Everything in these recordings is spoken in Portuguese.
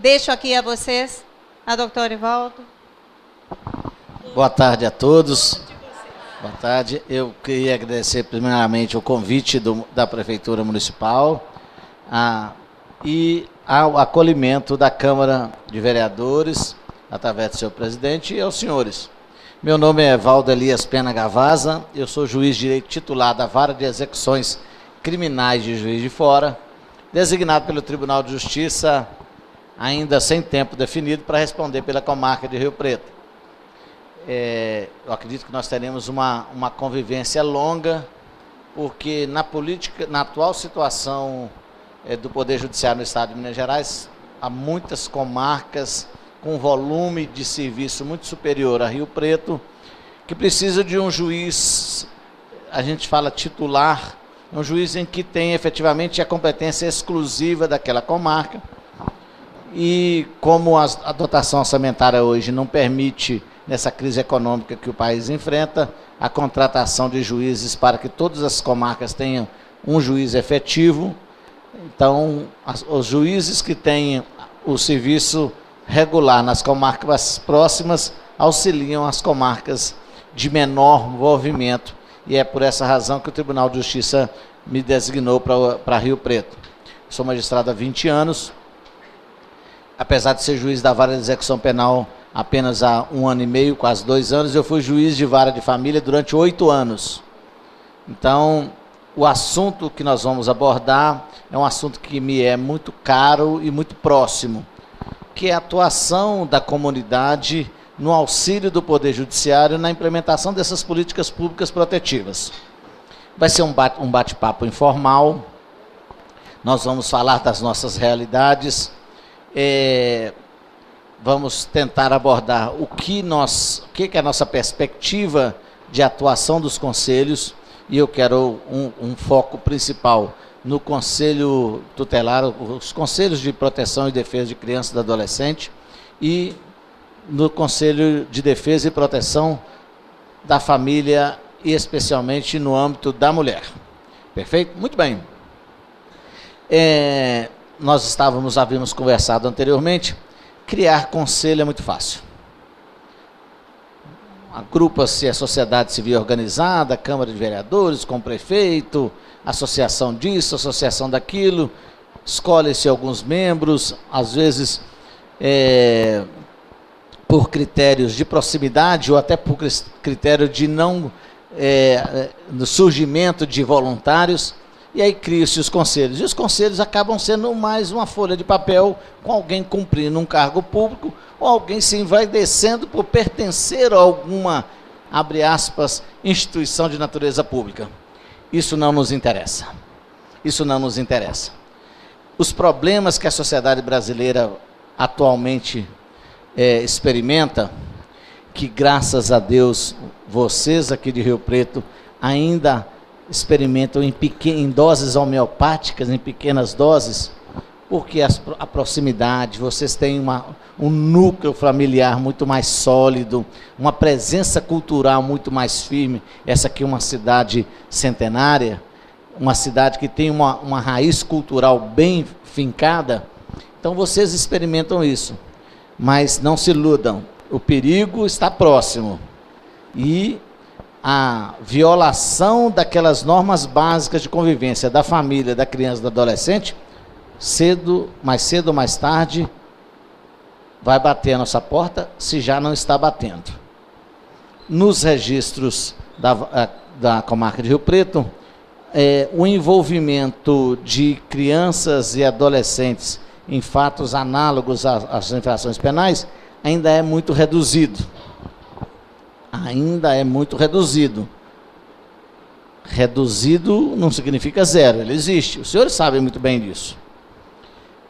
Deixo aqui a vocês, a doutora Ivaldo. Boa tarde a todos. Boa tarde. Eu queria agradecer primeiramente o convite da Prefeitura Municipal e ao acolhimento da Câmara de Vereadores, através do seu presidente, e aos senhores. Meu nome é Valdo Elias Pena Gavazza, eu sou juiz de direito titular da Vara de Execuções Criminais de Juiz de Fora, designado pelo Tribunal de Justiça, ainda sem tempo definido, para responder pela comarca de Rio Preto. Eu acredito que nós teremos uma convivência longa, porque na política, na atual situação do Poder Judiciário no Estado de Minas Gerais, há muitas comarcas com volume de serviço muito superior a Rio Preto, que precisa de um juiz, a gente fala titular, um juiz em que tem efetivamente a competência exclusiva daquela comarca. E como a dotação orçamentária hoje não permite, nessa crise econômica que o país enfrenta, a contratação de juízes para que todas as comarcas tenham um juiz efetivo. Então, os juízes que têm o serviço regular nas comarcas próximas auxiliam as comarcas de menor movimento. E é por essa razão que o Tribunal de Justiça me designou para Rio Preto. Sou magistrado há 20 anos, apesar de ser juiz da Vara de Execução Penal apenas há 1 ano e meio, quase 2 anos, eu fui juiz de vara de família durante 8 anos. Então, o assunto que nós vamos abordar é um assunto que me é muito caro e muito próximo, que é a atuação da comunidade no auxílio do Poder Judiciário na implementação dessas políticas públicas protetivas. Vai ser um bate-papo informal, nós vamos falar das nossas realidades, vamos tentar abordar o que é a nossa perspectiva de atuação dos conselhos, e eu quero um foco principal no Conselho Tutelar, os Conselhos de Proteção e Defesa de Criança e Adolescente, e no Conselho de Defesa e Proteção da Família, e especialmente no âmbito da mulher. Perfeito? Muito bem. Nós havíamos conversado anteriormente. Criar conselho é muito fácil. Agrupa-se a sociedade civil organizada, a Câmara de Vereadores, com o prefeito, associação disso, associação daquilo, escolhe-se alguns membros, às vezes por critérios de proximidade ou até por critério de no surgimento de voluntários. E aí criam-se os conselhos. E os conselhos acabam sendo mais uma folha de papel com alguém cumprindo um cargo público ou alguém se envaidecendo por pertencer a alguma, abre aspas, instituição de natureza pública. Isso não nos interessa. Isso não nos interessa. Os problemas que a sociedade brasileira atualmente experimenta, que graças a Deus vocês aqui de Rio Preto ainda experimentam em doses homeopáticas, em pequenas doses, porque a proximidade, vocês têm um núcleo familiar muito mais sólido, uma presença cultural muito mais firme. Essa aqui é uma cidade centenária, uma cidade que tem uma raiz cultural bem fincada. Então vocês experimentam isso, mas não se iludam, o perigo está próximo. E a violação daquelas normas básicas de convivência da família, da criança e do adolescente, mais cedo ou mais tarde, vai bater a nossa porta, se já não está batendo. Nos registros da comarca de Rio Preto, o envolvimento de crianças e adolescentes em fatos análogos às infrações penais ainda é muito reduzido. Ainda é muito reduzido. Reduzido não significa zero, ele existe. Os senhores sabem muito bem disso.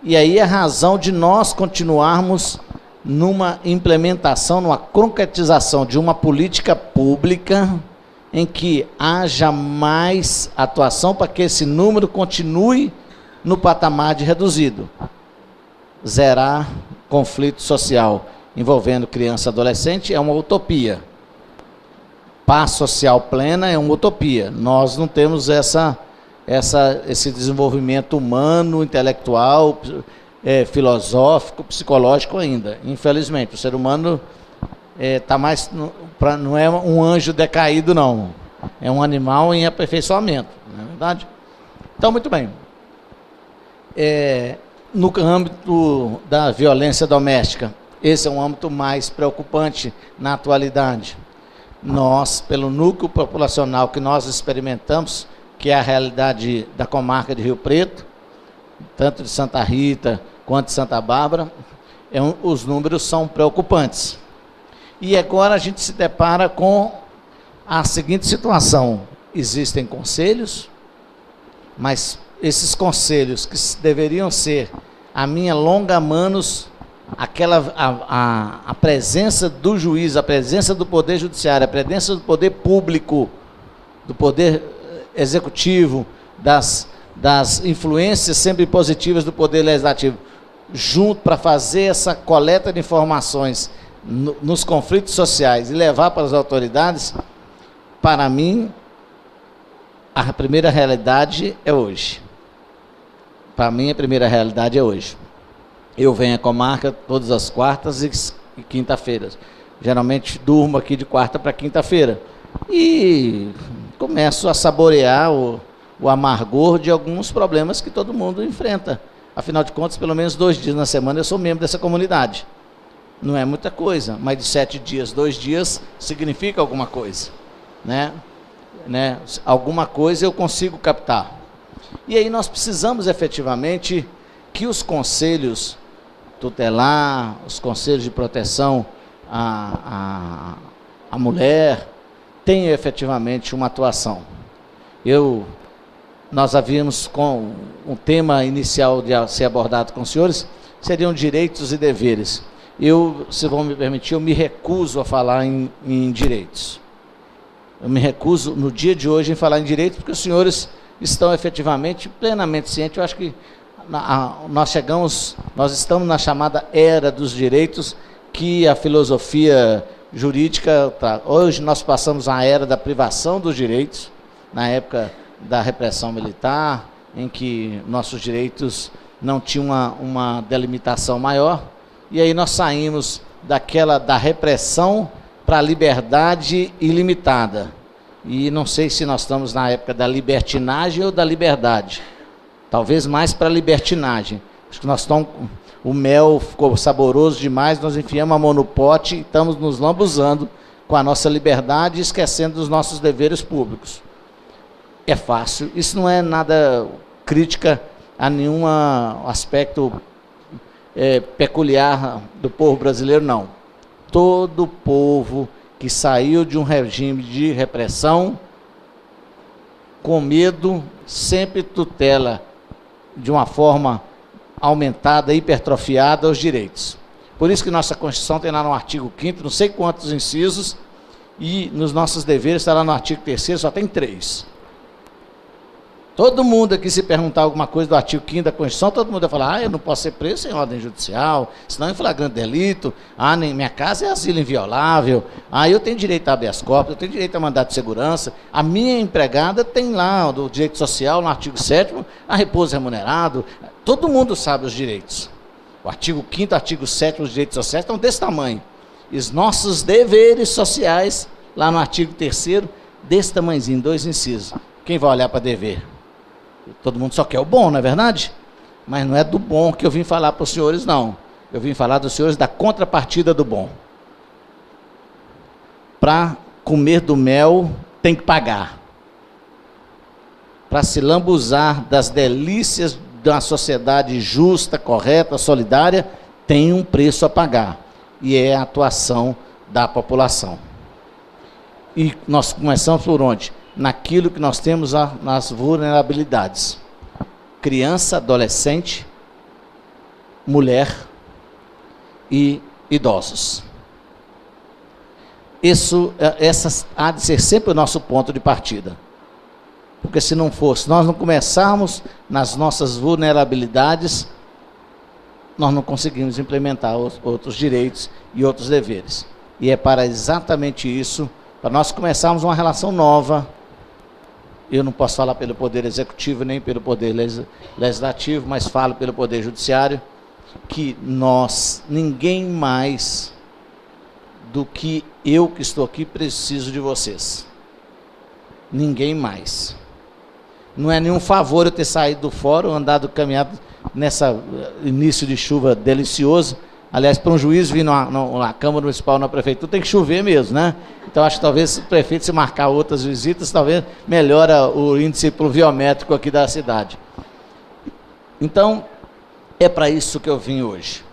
E aí a razão de nós continuarmos numa implementação, numa concretização de uma política pública em que haja mais atuação para que esse número continue no patamar de reduzido. Zerar conflito social envolvendo criança e adolescente é uma utopia. Paz social plena é uma utopia. Nós não temos esse desenvolvimento humano, intelectual, filosófico, psicológico ainda. Infelizmente, o ser humano está mais, não é um anjo decaído, não. É um animal em aperfeiçoamento, não é verdade? Então, muito bem. No âmbito da violência doméstica, esse é um âmbito mais preocupante na atualidade. Nós, pelo núcleo populacional que nós experimentamos, que é a realidade da comarca de Rio Preto, tanto de Santa Rita quanto de Santa Bárbara, os números são preocupantes. E agora a gente se depara com a seguinte situação: existem conselhos, mas esses conselhos que deveriam ser a minha longa manos, a presença do juiz, a presença do poder judiciário, a presença do poder público, do poder executivo, das influências sempre positivas do poder legislativo, junto para fazer essa coleta de informações nos conflitos sociais e levar para as autoridades, para mim, a primeira realidade é hoje. Para mim, a primeira realidade é hoje. Eu venho à comarca todas as quartas e quinta-feiras. Geralmente durmo aqui de quarta para quinta-feira. E começo a saborear o amargor de alguns problemas que todo mundo enfrenta. Afinal de contas, pelo menos 2 dias na semana eu sou membro dessa comunidade. Não é muita coisa, mas de 7 dias, 2 dias significa alguma coisa, né? Alguma coisa eu consigo captar. E aí nós precisamos efetivamente que os conselhos tutelar, os conselhos de proteção à mulher, tenham efetivamente uma atuação. Nós havíamos com um tema inicial de ser abordado com os senhores, seriam direitos e deveres. Se vão me permitir, eu me recuso a falar em direitos. Eu me recuso, no dia de hoje, em falar em direitos, porque os senhores estão efetivamente, plenamente cientes. Eu acho que nós estamos na chamada era dos direitos, que a filosofia jurídica, hoje nós passamos a era da privação dos direitos, na época da repressão militar, em que nossos direitos não tinham uma delimitação maior, e aí nós saímos da repressão para a liberdade ilimitada. E não sei se nós estamos na época da libertinagem ou da liberdade. Talvez mais para a libertinagem. Acho que o mel ficou saboroso demais, nós enfiamos a mão no pote e estamos nos lambuzando com a nossa liberdade, esquecendo dos nossos deveres públicos. É fácil, isso não é nada crítica a nenhum aspecto peculiar do povo brasileiro, não. Todo povo que saiu de um regime de repressão, com medo, sempre tutela de uma forma aumentada, hipertrofiada, os direitos. Por isso que nossa Constituição tem lá no artigo 5º, não sei quantos incisos, e nos nossos deveres está lá no artigo 3º, só tem 3. Todo mundo aqui, se perguntar alguma coisa do artigo 5º da Constituição, todo mundo vai falar: eu não posso ser preso sem ordem judicial, senão em flagrante delito, minha casa é asilo inviolável, eu tenho direito a habeas corpus, eu tenho direito a mandato de segurança, a minha empregada tem lá, do direito social, no artigo 7º, a repouso remunerado. Todo mundo sabe os direitos. O artigo 5º, artigo 7º, os direitos sociais estão desse tamanho. E os nossos deveres sociais, lá no artigo 3º, desse tamanhozinho, 2 incisos. Quem vai olhar para dever? Todo mundo só quer o bom, não é verdade? Mas não é do bom que eu vim falar para os senhores, não. Eu vim falar dos senhores da contrapartida do bom. Para comer do mel, tem que pagar. Para se lambuzar das delícias de uma sociedade justa, correta, solidária, tem um preço a pagar. E é a atuação da população. E nós começamos por onde? Naquilo que nós temos nas vulnerabilidades: criança, adolescente, mulher e idosos. Essa há de ser sempre o nosso ponto de partida. Porque se não fosse, nós não começarmos nas nossas vulnerabilidades, nós não conseguimos implementar outros direitos e outros deveres. E é para exatamente isso, para nós começarmos uma relação nova. Eu não posso falar pelo Poder Executivo nem pelo Poder Legislativo, mas falo pelo Poder Judiciário, que nós, ninguém mais do que eu que estou aqui, preciso de vocês. Ninguém mais. Não é nenhum favor eu ter saído do fórum, andado, caminhado nessa início de chuva delicioso. Aliás, para um juiz vir na Câmara Municipal, na Prefeitura, tem que chover mesmo, né? Então, acho que talvez o prefeito, se marcar outras visitas, talvez melhora o índice pluviométrico aqui da cidade. Então, é para isso que eu vim hoje.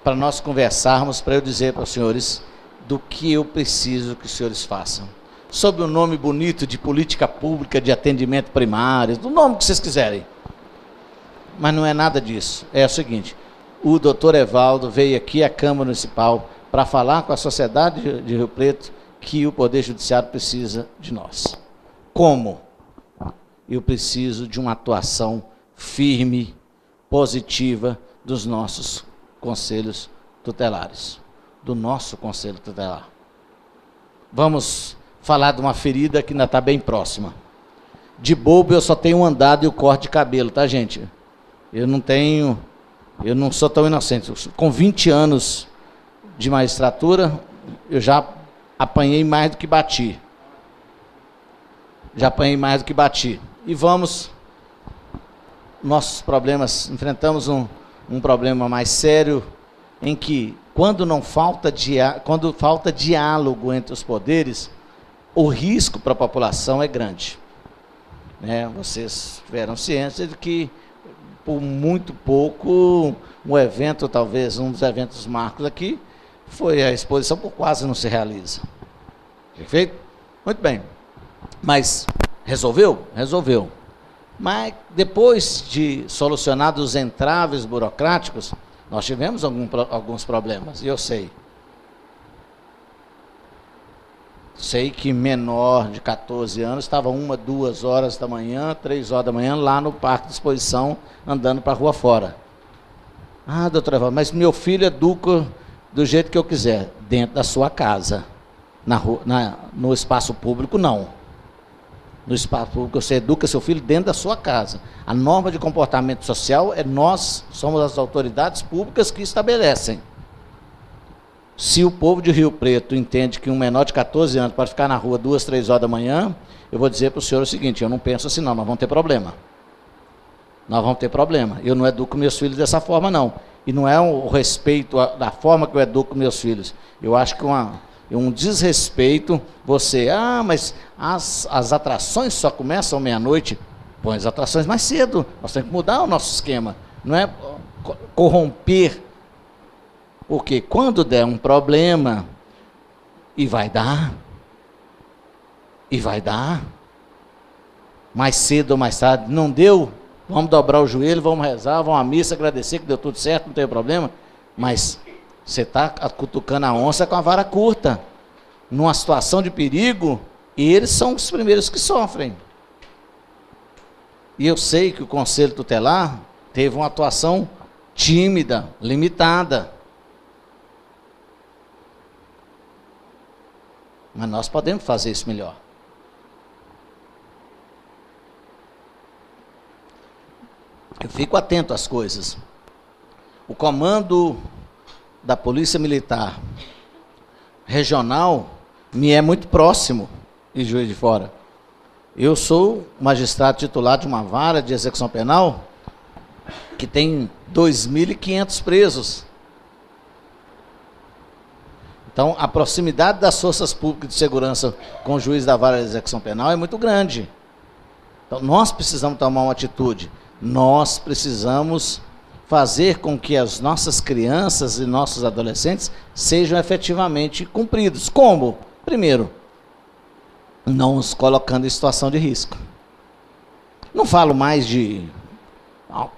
Para nós conversarmos, para eu dizer para os senhores do que eu preciso que os senhores façam. Sob o nome bonito de política pública de atendimento primário, do nome que vocês quiserem. Mas não é nada disso. É o seguinte, o doutor Evaldo veio aqui à Câmara Municipal para falar com a sociedade de Rio Preto que o Poder Judiciário precisa de nós. Como? Eu preciso de uma atuação firme, positiva dos nossos conselhos tutelares, do nosso conselho tutelar. Vamos falar de uma ferida que ainda está bem próxima. De bobo eu só tenho um andado e o corte de cabelo, tá, gente? Eu não sou tão inocente. Com 20 anos de magistratura, eu já apanhei mais do que bati. E vamos, nossos problemas, enfrentamos um problema mais sério, em que, quando falta diálogo entre os poderes, o risco para a população é grande. Vocês tiveram ciência de que, por muito pouco, um evento, talvez um dos eventos marcos aqui, foi a exposição, por quase não se realiza. Perfeito? Muito bem. Mas resolveu? Resolveu. Mas depois de solucionados os entraves burocráticos, nós tivemos alguns problemas, e eu sei. Sei que menor de 14 anos estava 1, 2 horas da manhã, 3 horas da manhã, lá no parque de exposição, andando para a rua fora. Ah, doutor Evaldo, mas meu filho educa do jeito que eu quiser, dentro da sua casa. No espaço público, não. No espaço público, você educa seu filho dentro da sua casa. A norma de comportamento social nós somos as autoridades públicas que estabelecem. Se o povo de Rio Preto entende que um menor de 14 anos pode ficar na rua 2, 3 horas da manhã, eu vou dizer para o senhor o seguinte, eu não penso assim não, nós vamos ter problema. Nós vamos ter problema. Eu não educo meus filhos dessa forma, não. E não é o respeito da forma que eu educo meus filhos. Eu acho que um desrespeito, mas as atrações só começam meia-noite. Põe as atrações mais cedo. Nós temos que mudar o nosso esquema. Não é corromper. Porque quando der um problema, e vai dar, mais cedo ou mais tarde, não deu, vamos dobrar o joelho, vamos rezar, vamos à missa, agradecer que deu tudo certo, não tem problema, mas você está cutucando a onça com a vara curta, numa situação de perigo, e eles são os primeiros que sofrem. E eu sei que o Conselho Tutelar teve uma atuação tímida, limitada. Mas nós podemos fazer isso melhor. Eu fico atento às coisas. O comando da Polícia Militar Regional me é muito próximo de Juiz de Fora. Eu sou magistrado titular de uma vara de execução penal que tem 2.500 presos. Então, a proximidade das forças públicas de segurança com o juiz da vara de execução penal é muito grande. Então, nós precisamos tomar uma atitude. Nós precisamos fazer com que as nossas crianças e nossos adolescentes sejam efetivamente cumpridos. Como? Primeiro, não os colocando em situação de risco. Não falo mais de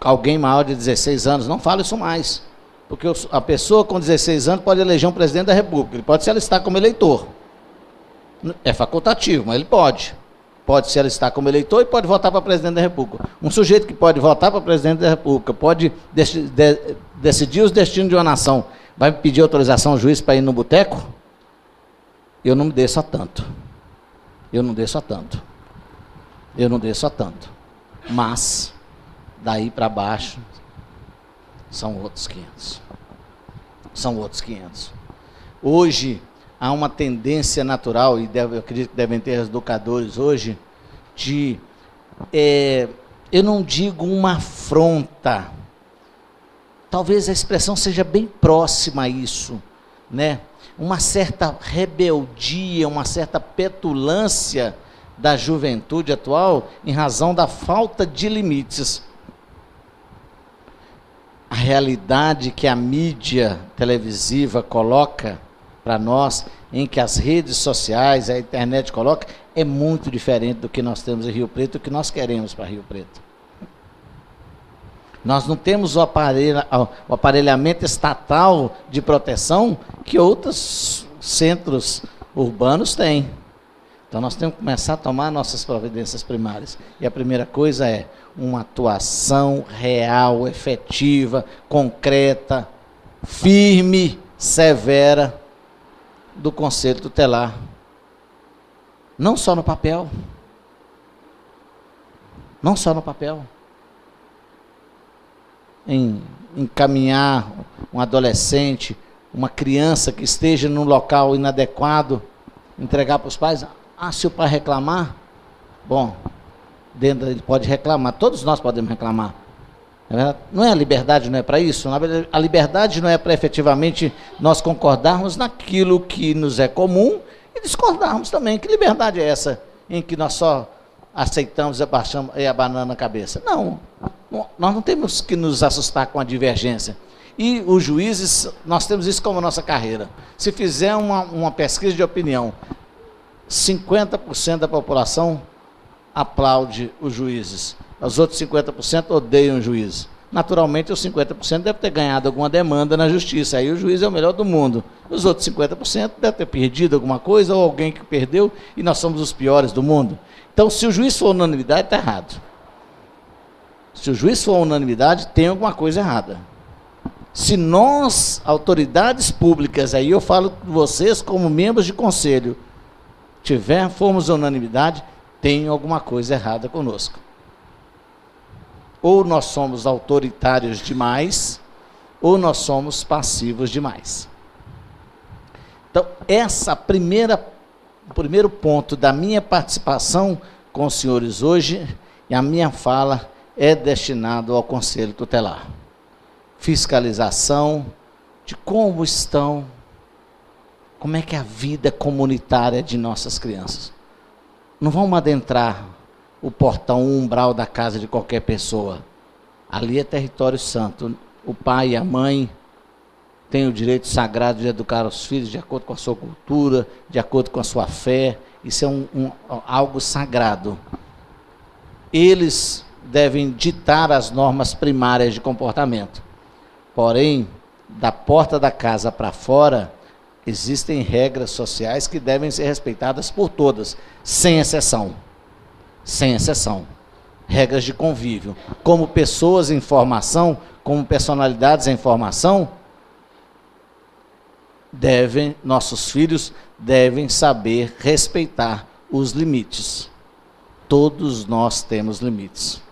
alguém maior de 16 anos, não falo isso mais. Porque a pessoa com 16 anos pode eleger um presidente da República, ele pode se alistar como eleitor. É facultativo, mas ele pode. Pode se alistar como eleitor e pode votar para presidente da República. Um sujeito que pode votar para presidente da República, pode decidir os destinos de uma nação, vai pedir autorização ao juiz para ir no boteco? Eu não me desço a tanto. Mas, daí para baixo, são outros 500. São outros 500. Hoje, há uma tendência natural, e eu acredito que devem ter educadores hoje, de, eu não digo uma afronta, talvez a expressão seja bem próxima a isso, né? Uma certa rebeldia, uma certa petulância da juventude atual em razão da falta de limites. A realidade que a mídia televisiva coloca para nós, em que as redes sociais, a internet coloca, é muito diferente do que nós temos em Rio Preto, do que nós queremos para Rio Preto. Nós não temos o aparelhamento estatal de proteção que outros centros urbanos têm. Então nós temos que começar a tomar nossas providências primárias. E a primeira coisa é uma atuação real, efetiva, concreta, firme, severa do Conselho Tutelar. Não só no papel. Não só no papel. Em encaminhar um adolescente, uma criança que esteja num local inadequado, entregar para os pais. Ah, se o pai reclamar, bom, dentro ele pode reclamar, todos nós podemos reclamar. Não é a liberdade, não é para isso? A liberdade não é para efetivamente nós concordarmos naquilo que nos é comum e discordarmos também. Que liberdade é essa em que nós só aceitamos e abanando a cabeça? Não, nós não temos que nos assustar com a divergência. E os juízes, nós temos isso como nossa carreira. Se fizer uma pesquisa de opinião, 50% da população aplaude os juízes. Os outros 50% odeiam os juízes. Naturalmente, os 50% devem ter ganhado alguma demanda na justiça. Aí o juiz é o melhor do mundo. Os outros 50% devem ter perdido alguma coisa ou alguém que perdeu e nós somos os piores do mundo. Então, se o juiz for unanimidade, está errado. Se o juiz for unanimidade, tem alguma coisa errada. Se nós, autoridades públicas, aí eu falo com vocês como membros de conselho, formos unanimidade, tem alguma coisa errada conosco. Ou nós somos autoritários demais, ou nós somos passivos demais. Então, o primeiro ponto da minha participação com os senhores hoje, e a minha fala é destinado ao Conselho Tutelar. Fiscalização de como estão, como é que é a vida comunitária de nossas crianças. Não vamos adentrar o portão, o umbral da casa de qualquer pessoa. Ali é território santo. O pai e a mãe têm o direito sagrado de educar os filhos de acordo com a sua cultura, de acordo com a sua fé. Isso é algo sagrado. Eles devem ditar as normas primárias de comportamento. Porém, da porta da casa para fora, existem regras sociais que devem ser respeitadas por todas, sem exceção. Sem exceção. Regras de convívio. Como pessoas em formação, como personalidades em formação, nossos filhos devem saber respeitar os limites. Todos nós temos limites.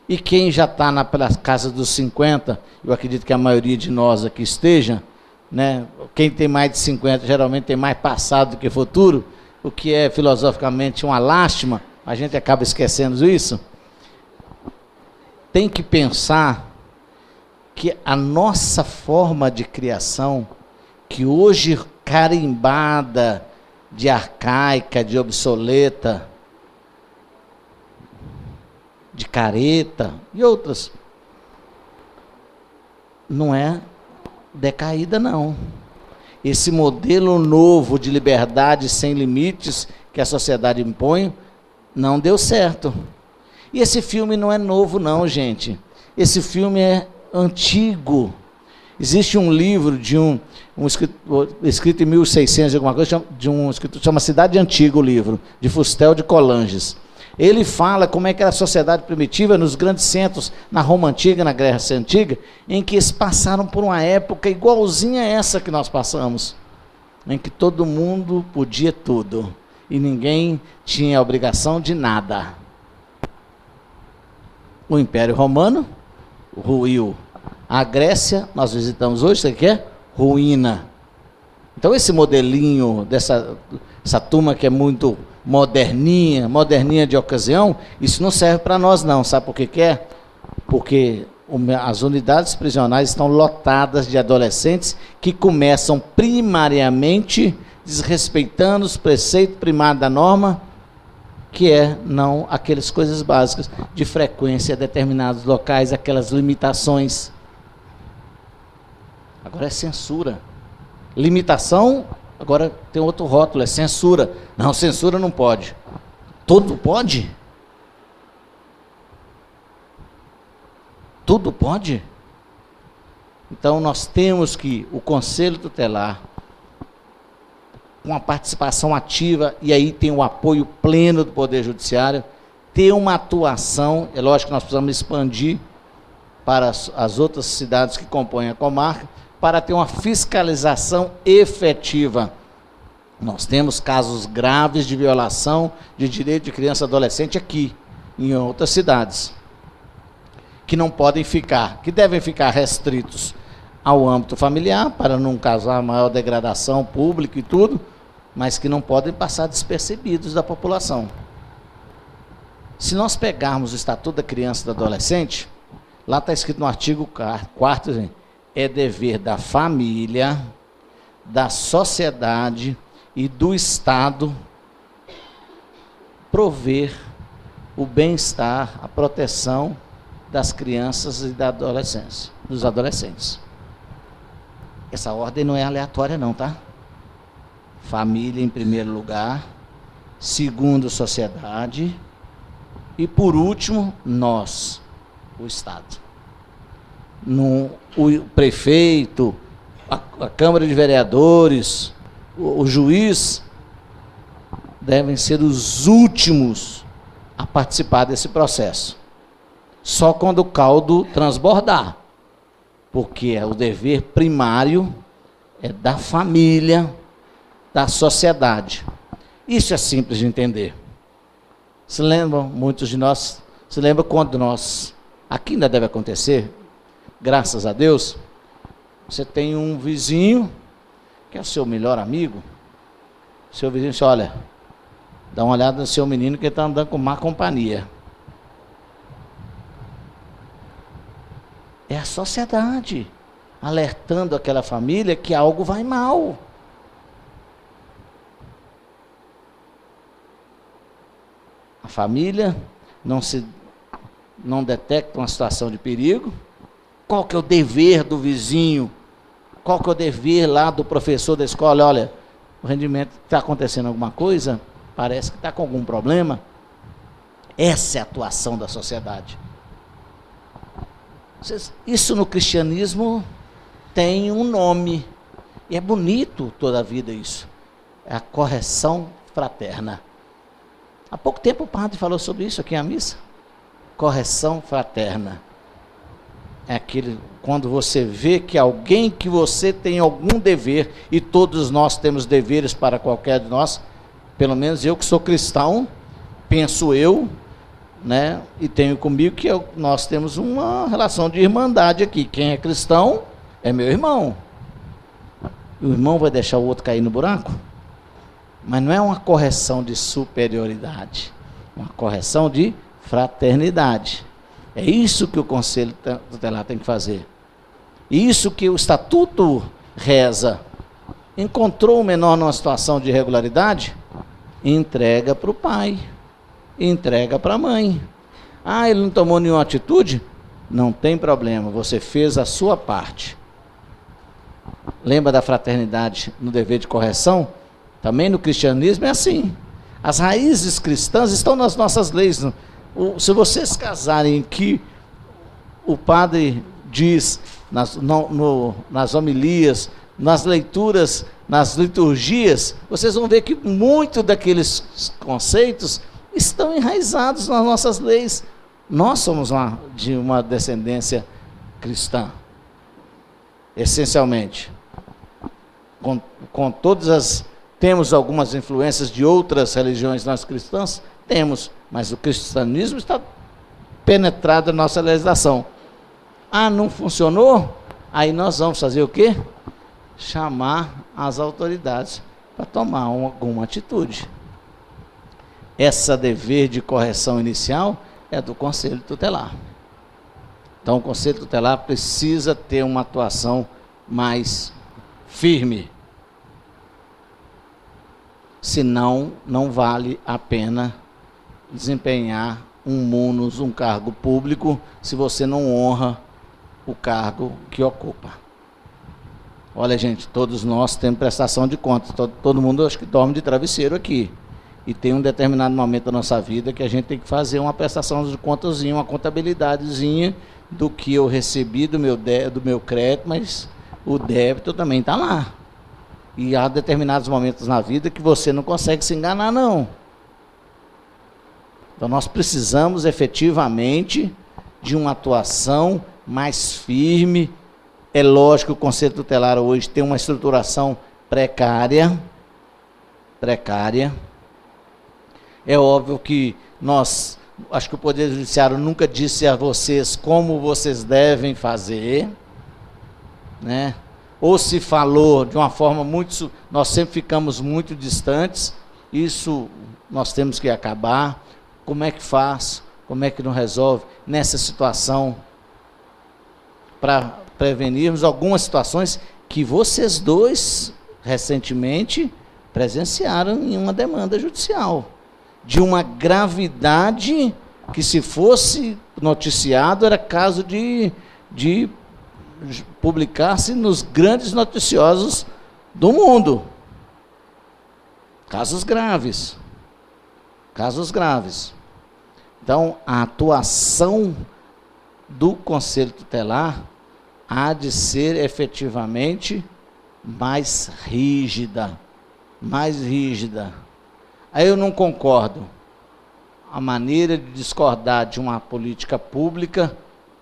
E quem já está na casa dos 50, eu acredito que a maioria de nós aqui esteja, né? Quem tem mais de 50 geralmente tem mais passado do que futuro, o que é filosoficamente uma lástima, a gente acaba esquecendo isso. Tem que pensar que a nossa forma de criação, que hoje carimbada de arcaica, de obsoleta, de careta e outras, não é decaída, não. Esse modelo novo de liberdade sem limites que a sociedade impõe não deu certo. E esse filme não é novo, não, gente. Esse filme é antigo. Existe um livro de um escritor, escrito em 1600 alguma coisa, de um escritor, chama Cidade Antiga, o livro, de Fustel de Colanges. Ele fala como é que era a sociedade primitiva nos grandes centros, na Roma Antiga, na Grécia Antiga, em que eles passaram por uma época igualzinha a essa que nós passamos, em que todo mundo podia tudo e ninguém tinha obrigação de nada. O Império Romano ruiu. A Grécia, nós visitamos hoje, isso aqui é ruína. Então esse modelinho essa turma que é muito moderninha de ocasião, isso não serve para nós não, sabe por que que é? Porque as unidades prisionais estão lotadas de adolescentes que começam primariamente desrespeitando os preceitos primários da norma, que é não aquelas coisas básicas de frequência a determinados locais, aquelas limitações. Agora é censura. Limitação, agora tem outro rótulo, é censura. Não, censura não pode. Tudo pode? Tudo pode? Então nós temos que o Conselho Tutelar, com a participação ativa, e aí tem o apoio pleno do Poder Judiciário, ter uma atuação, é lógico que nós precisamos expandir para as outras cidades que compõem a comarca, para ter uma fiscalização efetiva. Nós temos casos graves de violação de direito de criança e adolescente aqui, em outras cidades, que não podem ficar, que devem ficar restritos ao âmbito familiar, para não causar maior degradação pública e tudo, mas que não podem passar despercebidos da população. Se nós pegarmos o Estatuto da Criança e do Adolescente, lá está escrito no artigo 4º, é dever da família, da sociedade e do Estado prover o bem-estar, a proteção das crianças e da adolescência, dos adolescentes. Essa ordem não é aleatória não, tá? Família em primeiro lugar, segundo sociedade e por último nós, o Estado. O prefeito, a Câmara de Vereadores, o juiz devem ser os últimos a participar desse processo. Só quando o caldo transbordar, porque o dever primário é da família, da sociedade. Isso é simples de entender. Se lembram, muitos de nós, se lembram quando nós, aqui ainda deve acontecer, graças a Deus, você tem um vizinho, que é o seu melhor amigo, seu vizinho diz, olha, dá uma olhada no seu menino que ele está andando com má companhia. É a sociedade alertando aquela família que algo vai mal. A família não detecta uma situação de perigo. Qual que é o dever do vizinho? Qual que é o dever lá do professor da escola? Olha, o rendimento está acontecendo alguma coisa, parece que está com algum problema. Essa é a atuação da sociedade. Isso no cristianismo tem um nome, e é bonito toda a vida isso. É a correção fraterna. Há pouco tempo o padre falou sobre isso aqui na missa. Correção fraterna. É aquele, quando você vê que alguém que você tem algum dever, e todos nós temos deveres para qualquer de nós, pelo menos eu que sou cristão, penso eu, né, e tenho comigo que nós temos uma relação de irmandade aqui. Quem é cristão é meu irmão. O irmão vai deixar o outro cair no buraco? Mas não é uma correção de superioridade, uma correção de fraternidade. É isso que o Conselho Tutelar tem que fazer. Isso que o Estatuto reza. Encontrou o menor numa situação de irregularidade? Entrega para o pai. Entrega para a mãe. Ah, ele não tomou nenhuma atitude? Não tem problema, você fez a sua parte. Lembra da fraternidade no dever de correção? Também no cristianismo é assim. As raízes cristãs estão nas nossas leis. Se vocês casarem que o padre diz nas homilias, nas leituras, nas liturgias, vocês vão ver que muito daqueles conceitos estão enraizados nas nossas leis. Nós somos de uma descendência cristã, essencialmente. Com todas as... Temos algumas influências de outras religiões nós cristãs? Temos, mas o cristianismo está penetrado na nossa legislação. Ah, não funcionou? Aí nós vamos fazer o quê? Chamar as autoridades para tomar alguma atitude. Esse dever de correção inicial é do Conselho Tutelar. Então, o Conselho Tutelar precisa ter uma atuação mais firme. Senão, não vale a pena desempenhar um munus, um cargo público, se você não honra o cargo que ocupa. Olha, gente, todos nós temos prestação de contas. Todo mundo, acho que dorme de travesseiro aqui. E tem um determinado momento da nossa vida que a gente tem que fazer uma prestação de contazinha, uma contabilidadezinha do que eu recebi do meu crédito, mas o débito também está lá. E há determinados momentos na vida que você não consegue se enganar, não. Então, nós precisamos efetivamente de uma atuação mais firme. É lógico que o Conselho Tutelar hoje tem uma estruturação precária. É óbvio que acho que o Poder Judiciário nunca disse a vocês como vocês devem fazer, né? Ou se falou de uma forma nós sempre ficamos muito distantes. Isso nós temos que acabar. Como é que faz? Como é que não resolve nessa situação para prevenirmos algumas situações que vocês dois recentemente presenciaram em uma demanda judicial, de uma gravidade que, se fosse noticiado, era caso de publicar-se nos grandes noticiosos do mundo. Casos graves. Então, a atuação do Conselho Tutelar há de ser efetivamente mais rígida. Aí eu não concordo. A maneira de discordar de uma política pública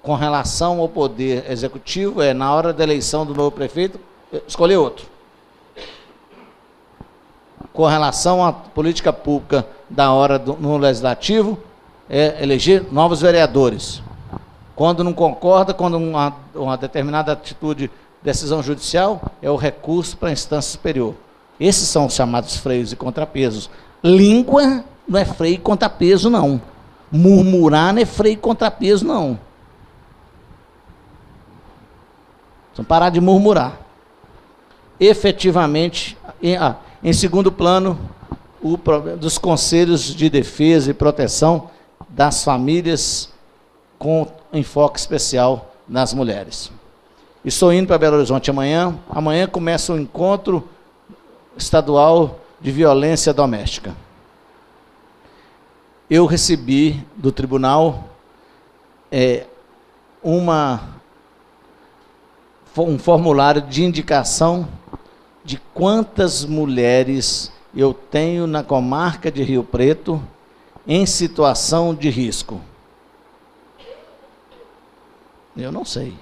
com relação ao poder executivo é, na hora da eleição do novo prefeito, escolher outro. Com relação à política pública da hora no legislativo, é eleger novos vereadores. Quando não concorda, quando uma determinada atitude, decisão judicial, é o recurso para a instância superior. Esses são os chamados freios e contrapesos. Língua não é freio e contrapeso, não. Murmurar não é freio e contrapeso, não. Vamos parar de murmurar. Efetivamente, em segundo plano, o problema dos conselhos de defesa e proteção das famílias com enfoque especial nas mulheres. Estou indo para Belo Horizonte amanhã. Amanhã começa o encontro estadual de violência doméstica. Eu recebi do tribunal um formulário de indicação de quantas mulheres eu tenho na comarca de Rio Preto em situação de risco. Eu não sei.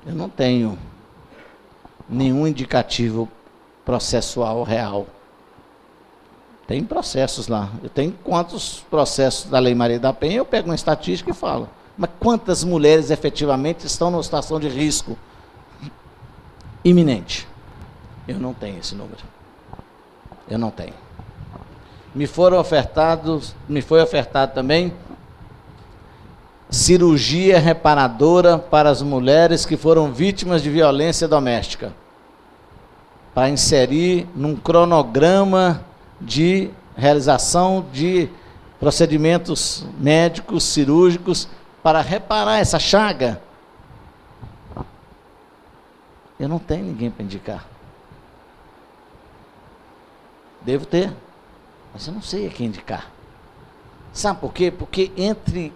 Eu não tenho nenhum indicativo processual real. Tem processos lá. Eu tenho quantos processos da Lei Maria da Penha, eu pego uma estatística e falo. Mas quantas mulheres efetivamente estão numa situação de risco iminente? Eu não tenho esse número. Eu não tenho. Me foi ofertado também cirurgia reparadora para as mulheres que foram vítimas de violência doméstica, para inserir num cronograma de realização de procedimentos médicos, cirúrgicos, para reparar essa chaga. Eu não tenho ninguém para indicar. Devo ter, mas eu não sei a quem indicar. Sabe por quê? Porque entre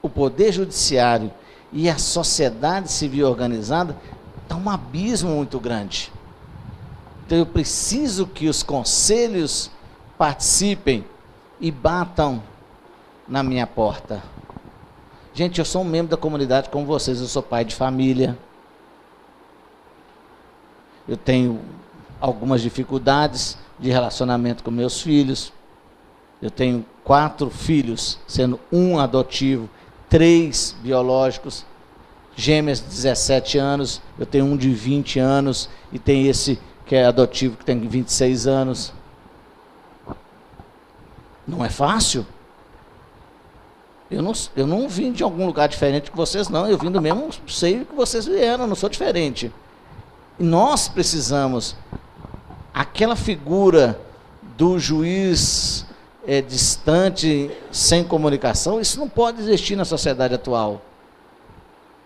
o Poder Judiciário e a sociedade civil organizada está um abismo muito grande. Então eu preciso que os conselhos participem e batam na minha porta. Gente, eu sou um membro da comunidade como vocês, eu sou pai de família. Eu tenho algumas dificuldades de relacionamento com meus filhos. Eu tenho 4 filhos, sendo 1 adotivo, 3 biológicos, gêmeas de 17 anos, eu tenho um de 20 anos, e tem esse que é adotivo, que tem 26 anos. Não é fácil. Eu não vim de algum lugar diferente que vocês, não. Eu vim do mesmo seio que vocês vieram, eu não sou diferente. E nós precisamos, aquela figura do juiz distante, sem comunicação, isso não pode existir na sociedade atual.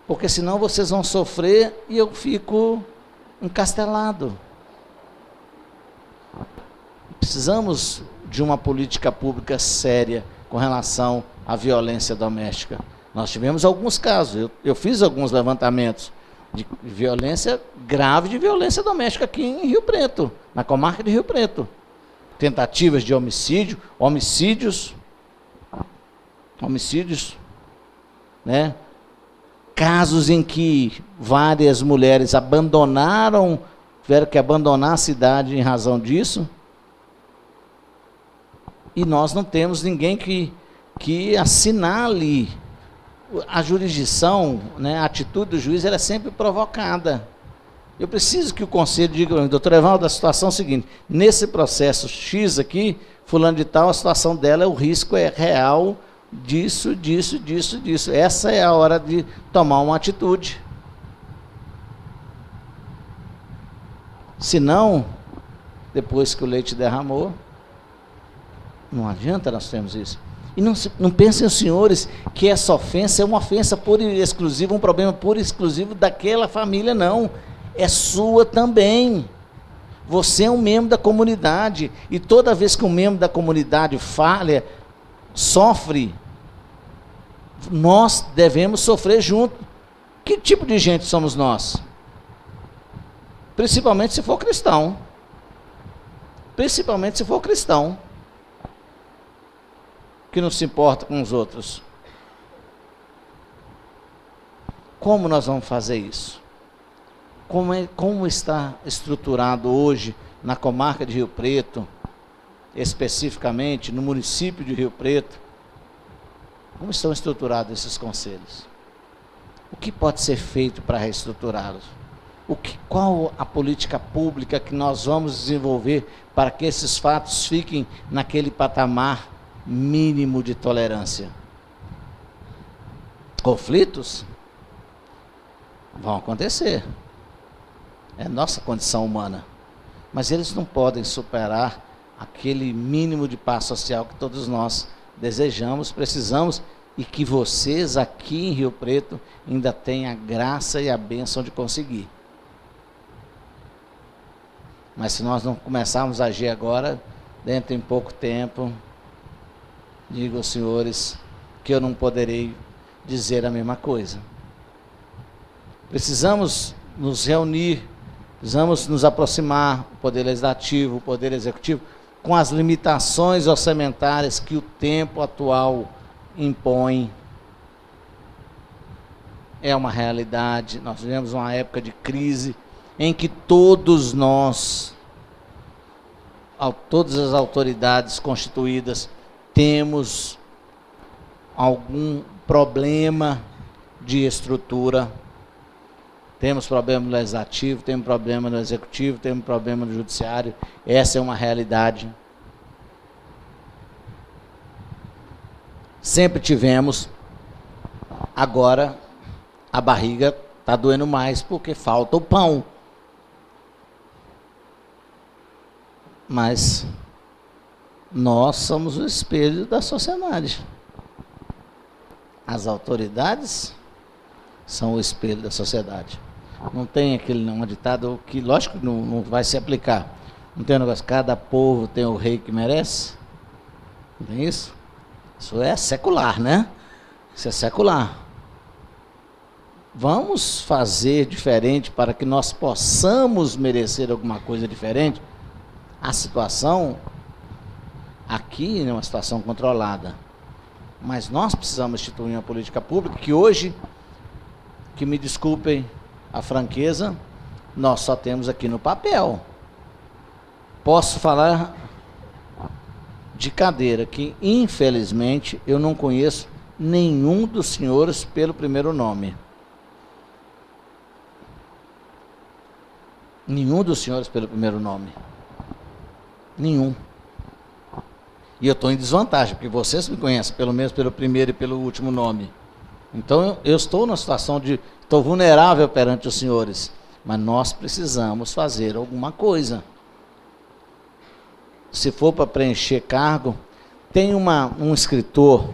Porque senão vocês vão sofrer e eu fico encastelado. Precisamos de uma política pública séria com relação à violência doméstica. Nós tivemos alguns casos, eu fiz alguns levantamentos de violência grave, de violência doméstica aqui em Rio Preto, na comarca de Rio Preto. Tentativas de homicídio, homicídios, né? Casos em que várias mulheres tiveram que abandonar a cidade em razão disso. E nós não temos ninguém que assinale. A jurisdição, né, a atitude do juiz, ela é sempre provocada. Eu preciso que o conselho diga, doutor Evaldo, a situação é a seguinte, nesse processo X aqui, fulano de tal, a situação dela, o risco é real disso. Essa é a hora de tomar uma atitude. Senão, depois que o leite derramou, não adianta nós termos isso. E não pensem os senhores que essa ofensa é uma ofensa pura e exclusiva, um problema puro e exclusivo daquela família, não. É sua também. Você é um membro da comunidade. E toda vez que um membro da comunidade falha, sofre, nós devemos sofrer junto. Que tipo de gente somos nós? Principalmente se for cristão. Principalmente se for cristão. Que não se importa com os outros. Como nós vamos fazer isso? Como está estruturado hoje na comarca de Rio Preto, especificamente no município de Rio Preto? Como estão estruturados esses conselhos? O que pode ser feito para reestruturá-los? Qual a política pública que nós vamos desenvolver para que esses fatos fiquem naquele patamar mínimo de tolerância? Conflitos vão acontecer. É nossa condição humana. Mas eles não podem superar aquele mínimo de paz social que todos nós desejamos, precisamos, e que vocês aqui em Rio Preto ainda têm a graça e a bênção de conseguir. Mas se nós não começarmos a agir agora, dentro de pouco tempo, digo aos senhores que eu não poderei dizer a mesma coisa. Precisamos nos reunir, precisamos nos aproximar, o Poder Legislativo, o Poder Executivo, com as limitações orçamentárias que o tempo atual impõe. É uma realidade. Nós vivemos uma época de crise em que todos nós, todas as autoridades constituídas, temos algum problema de estrutura. Temos problema no legislativo, temos problema no executivo, temos problema no judiciário. Essa é uma realidade. Sempre tivemos. Agora a barriga está doendo mais porque falta o pão. Mas nós somos o espelho da sociedade. As autoridades são o espelho da sociedade. Não tem aquele ditado que, lógico, não vai se aplicar. Não tem um negócio, cada povo tem o rei que merece? Não tem isso? Isso é secular, né? Isso é secular. Vamos fazer diferente para que nós possamos merecer alguma coisa diferente? A situação aqui é uma situação controlada. Mas nós precisamos instituir uma política pública que hoje, que me desculpem a franqueza, nós só temos aqui no papel. Posso falar de cadeira que, infelizmente, eu não conheço nenhum dos senhores pelo primeiro nome. Nenhum dos senhores pelo primeiro nome. Nenhum. E eu estou em desvantagem, porque vocês me conhecem, pelo menos pelo primeiro e pelo último nome. Então, eu estou numa situação de... Estou vulnerável perante os senhores. Mas nós precisamos fazer alguma coisa. Se for para preencher cargo, tem um escritor,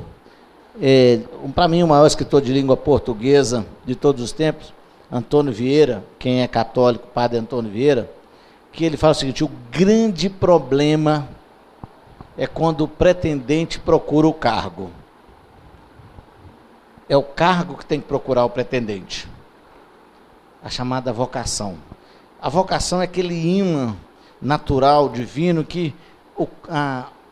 para mim o maior escritor de língua portuguesa de todos os tempos, Antônio Vieira, quem é católico, padre Antônio Vieira, que ele fala o seguinte: o grande problema é quando o pretendente procura o cargo. É o cargo que tem que procurar o pretendente. A chamada vocação. A vocação é aquele imã natural, divino, que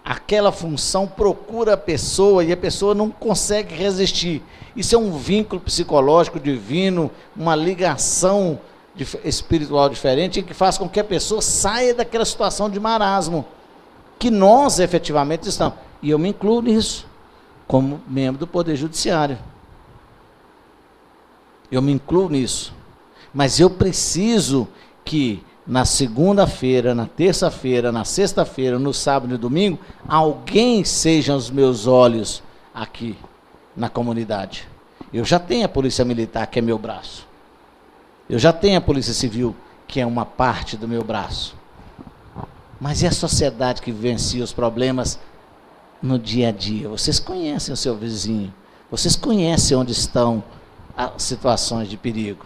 aquela função procura a pessoa e a pessoa não consegue resistir. Isso é um vínculo psicológico divino, uma ligação espiritual diferente, que faz com que a pessoa saia daquela situação de marasmo, que nós efetivamente estamos. E eu me incluo nisso, como membro do Poder Judiciário. Eu me incluo nisso. Mas eu preciso que na segunda-feira, na terça-feira, na sexta-feira, no sábado e no domingo, alguém seja os meus olhos aqui na comunidade. Eu já tenho a Polícia Militar, que é meu braço. Eu já tenho a Polícia Civil, que é uma parte do meu braço. Mas e a sociedade que vivencia os problemas no dia a dia? Vocês conhecem o seu vizinho. Vocês conhecem onde estão as situações de perigo.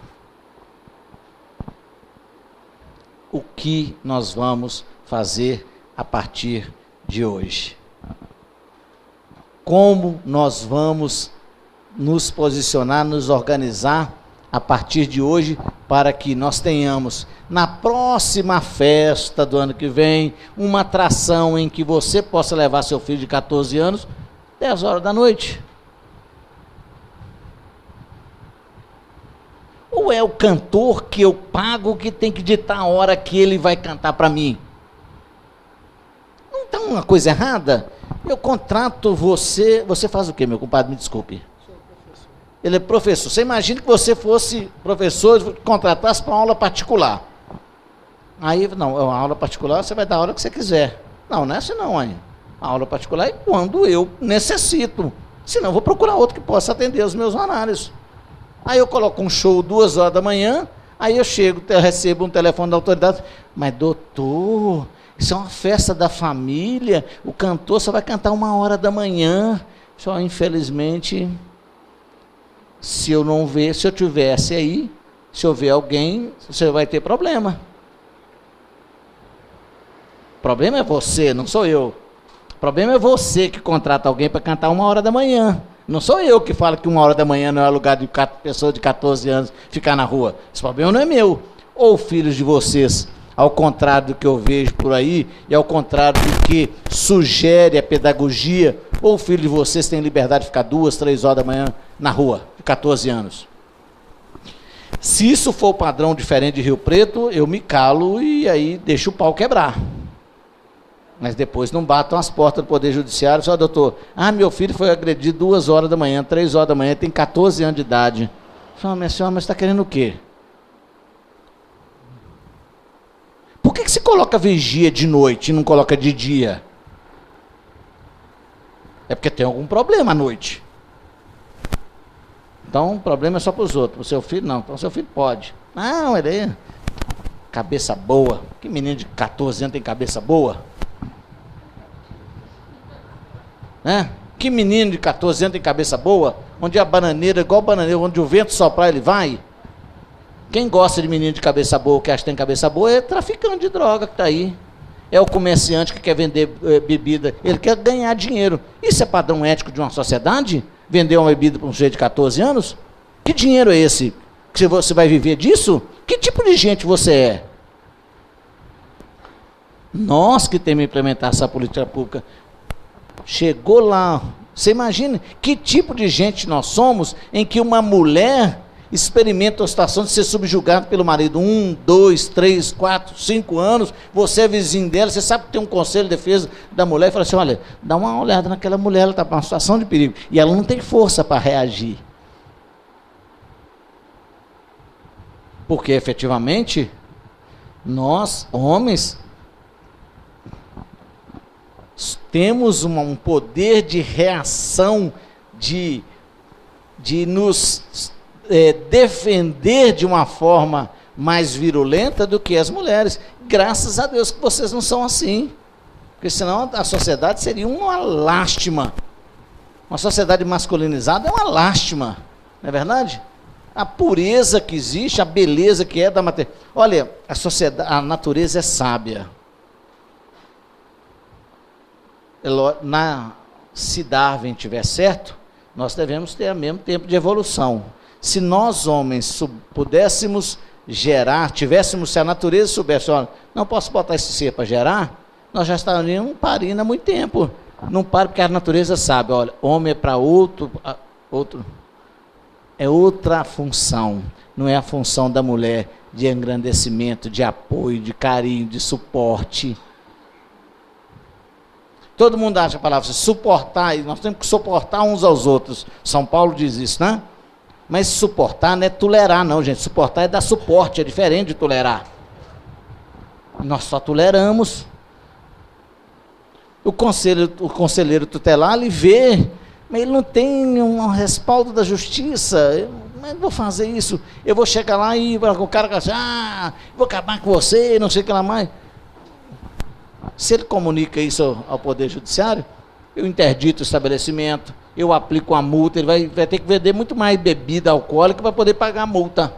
O que nós vamos fazer a partir de hoje? Como nós vamos nos posicionar, nos organizar a partir de hoje, para que nós tenhamos, na próxima festa do ano que vem, uma atração em que você possa levar seu filho de 14 anos, 10 horas da noite. Ou é o cantor que eu pago que tem que ditar a hora que ele vai cantar para mim? Não está uma coisa errada? Eu contrato você... Você faz o quê, meu compadre? Me desculpe. Ele é professor. Você imagina que você fosse professor e contratasse para uma aula particular. Aí, não, é uma aula particular, você vai dar a hora que você quiser. Não, não é assim não, hein? A aula particular é quando eu necessito. Senão eu vou procurar outro que possa atender os meus horários. Aí eu coloco um show 2 horas da manhã, aí eu chego, eu recebo um telefone da autoridade, mas doutor, isso é uma festa da família, o cantor só vai cantar 1 hora da manhã. Só, infelizmente, se eu não ver, se eu tivesse aí, se eu ver alguém, você vai ter problema. O problema é você, não sou eu. O problema é você que contrata alguém para cantar 1 hora da manhã. Não sou eu que falo que 1 hora da manhã não é lugar de pessoa de 14 anos ficar na rua. Esse problema não é meu. Ou filhos de vocês, ao contrário do que eu vejo por aí, e ao contrário do que sugere a pedagogia, ou filhos de vocês têm liberdade de ficar 2, 3 horas da manhã na rua, de 14 anos. Se isso for o padrão diferente de Rio Preto, eu me calo e aí deixo o pau quebrar. Mas depois não batam as portas do Poder Judiciário, só doutor, meu filho foi agredido 2 horas da manhã, 3 horas da manhã, tem 14 anos de idade. Fala, minha senhora, mas está querendo o quê? Por que se coloca vigia de noite e não coloca de dia? É porque tem algum problema à noite. Então o problema é só para os outros, o seu filho não, então o seu filho pode. Não, ele é cabeça boa. Que menino de 14 anos tem cabeça boa? Que menino de 14 anos tem cabeça boa? Onde a bananeira, igual bananeira, onde o vento soprar ele vai? Quem gosta de menino de cabeça boa, que acha que tem cabeça boa, é traficante de droga que está aí. É o comerciante que quer vender bebida, ele quer ganhar dinheiro. Isso é padrão ético de uma sociedade? Vender uma bebida para um sujeito de 14 anos? Que dinheiro é esse? Que você vai viver disso? Que tipo de gente você é? Nós que temos que implementar essa política pública. Chegou lá, você imagina que tipo de gente nós somos em que uma mulher Experimenta a situação de ser subjugado pelo marido 1, 2, 3, 4, 5 anos, você é vizinho dela, você sabe que tem um conselho de defesa da mulher, e fala assim, olha, dá uma olhada naquela mulher, ela está numa situação de perigo, e ela não tem força para reagir. Porque, efetivamente, nós, homens, temos um poder de reação, de nos defender de uma forma mais virulenta do que as mulheres. Graças a Deus que vocês não são assim. Porque senão a sociedade seria uma lástima. Uma sociedade masculinizada é uma lástima. Não é verdade? A pureza que existe, a beleza que é da matéria. Olha, a natureza é sábia. Se Darwin tiver certo, nós devemos ter o mesmo tempo de evolução. Se nós, homens, pudéssemos gerar, se a natureza soubesse, olha, não posso botar esse ser para gerar, nós já estaríamos parindo há muito tempo. Não para porque a natureza sabe, olha, homem é para outro, é outra função, não é a função da mulher de engrandecimento, de apoio, de carinho, de suporte. Todo mundo acha a palavra suportar, e nós temos que suportar uns aos outros. São Paulo diz isso, né? Mas suportar não é tolerar, não, gente. Suportar é dar suporte, é diferente de tolerar. Nós só toleramos. O conselheiro tutelar, ele vê, mas ele não tem um respaldo da justiça. Eu não vou fazer isso. Eu vou chegar lá e o cara vai dizer, vou acabar com você, não sei o que lá mais. Se ele comunica isso ao Poder Judiciário, eu interdito o estabelecimento, eu aplico a multa, ele vai ter que vender muito mais bebida alcoólica para poder pagar a multa.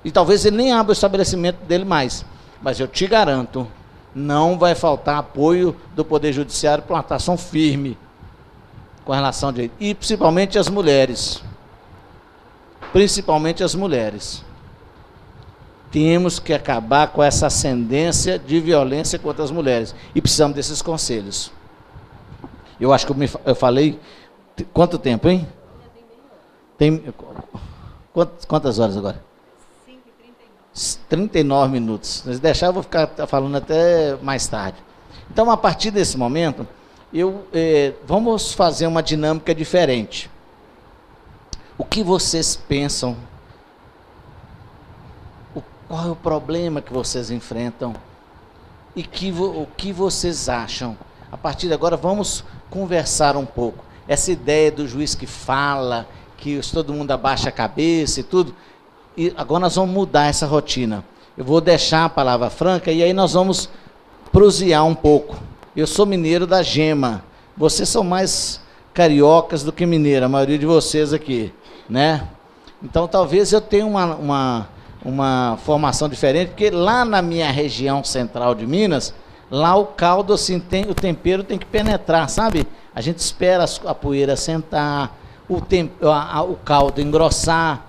E talvez ele nem abra o estabelecimento dele mais. Mas eu te garanto, não vai faltar apoio do Poder Judiciário para uma atuação firme com relação a direito. E principalmente as mulheres. Principalmente as mulheres. Temos que acabar com essa ascendência de violência contra as mulheres. E precisamos desses conselhos. Eu acho que eu falei... Quanto tempo, hein? Quantas horas agora? 5h39. 39 minutos. Se deixar, eu vou ficar falando até mais tarde. Então, a partir desse momento, vamos fazer uma dinâmica diferente. O que vocês pensam? Qual é o problema que vocês enfrentam? E o que vocês acham? A partir de agora, vamos conversar um pouco. Essa ideia do juiz que fala, que todo mundo abaixa a cabeça e tudo. E agora nós vamos mudar essa rotina. Eu vou deixar a palavra franca e aí nós vamos prosear um pouco. Eu sou mineiro da Gema. Vocês são mais cariocas do que mineiro, a maioria de vocês aqui, né? Então talvez eu tenha uma formação diferente, porque lá na minha região central de Minas, lá o caldo, assim, o tempero tem que penetrar, sabe? A gente espera a poeira sentar, o caldo engrossar,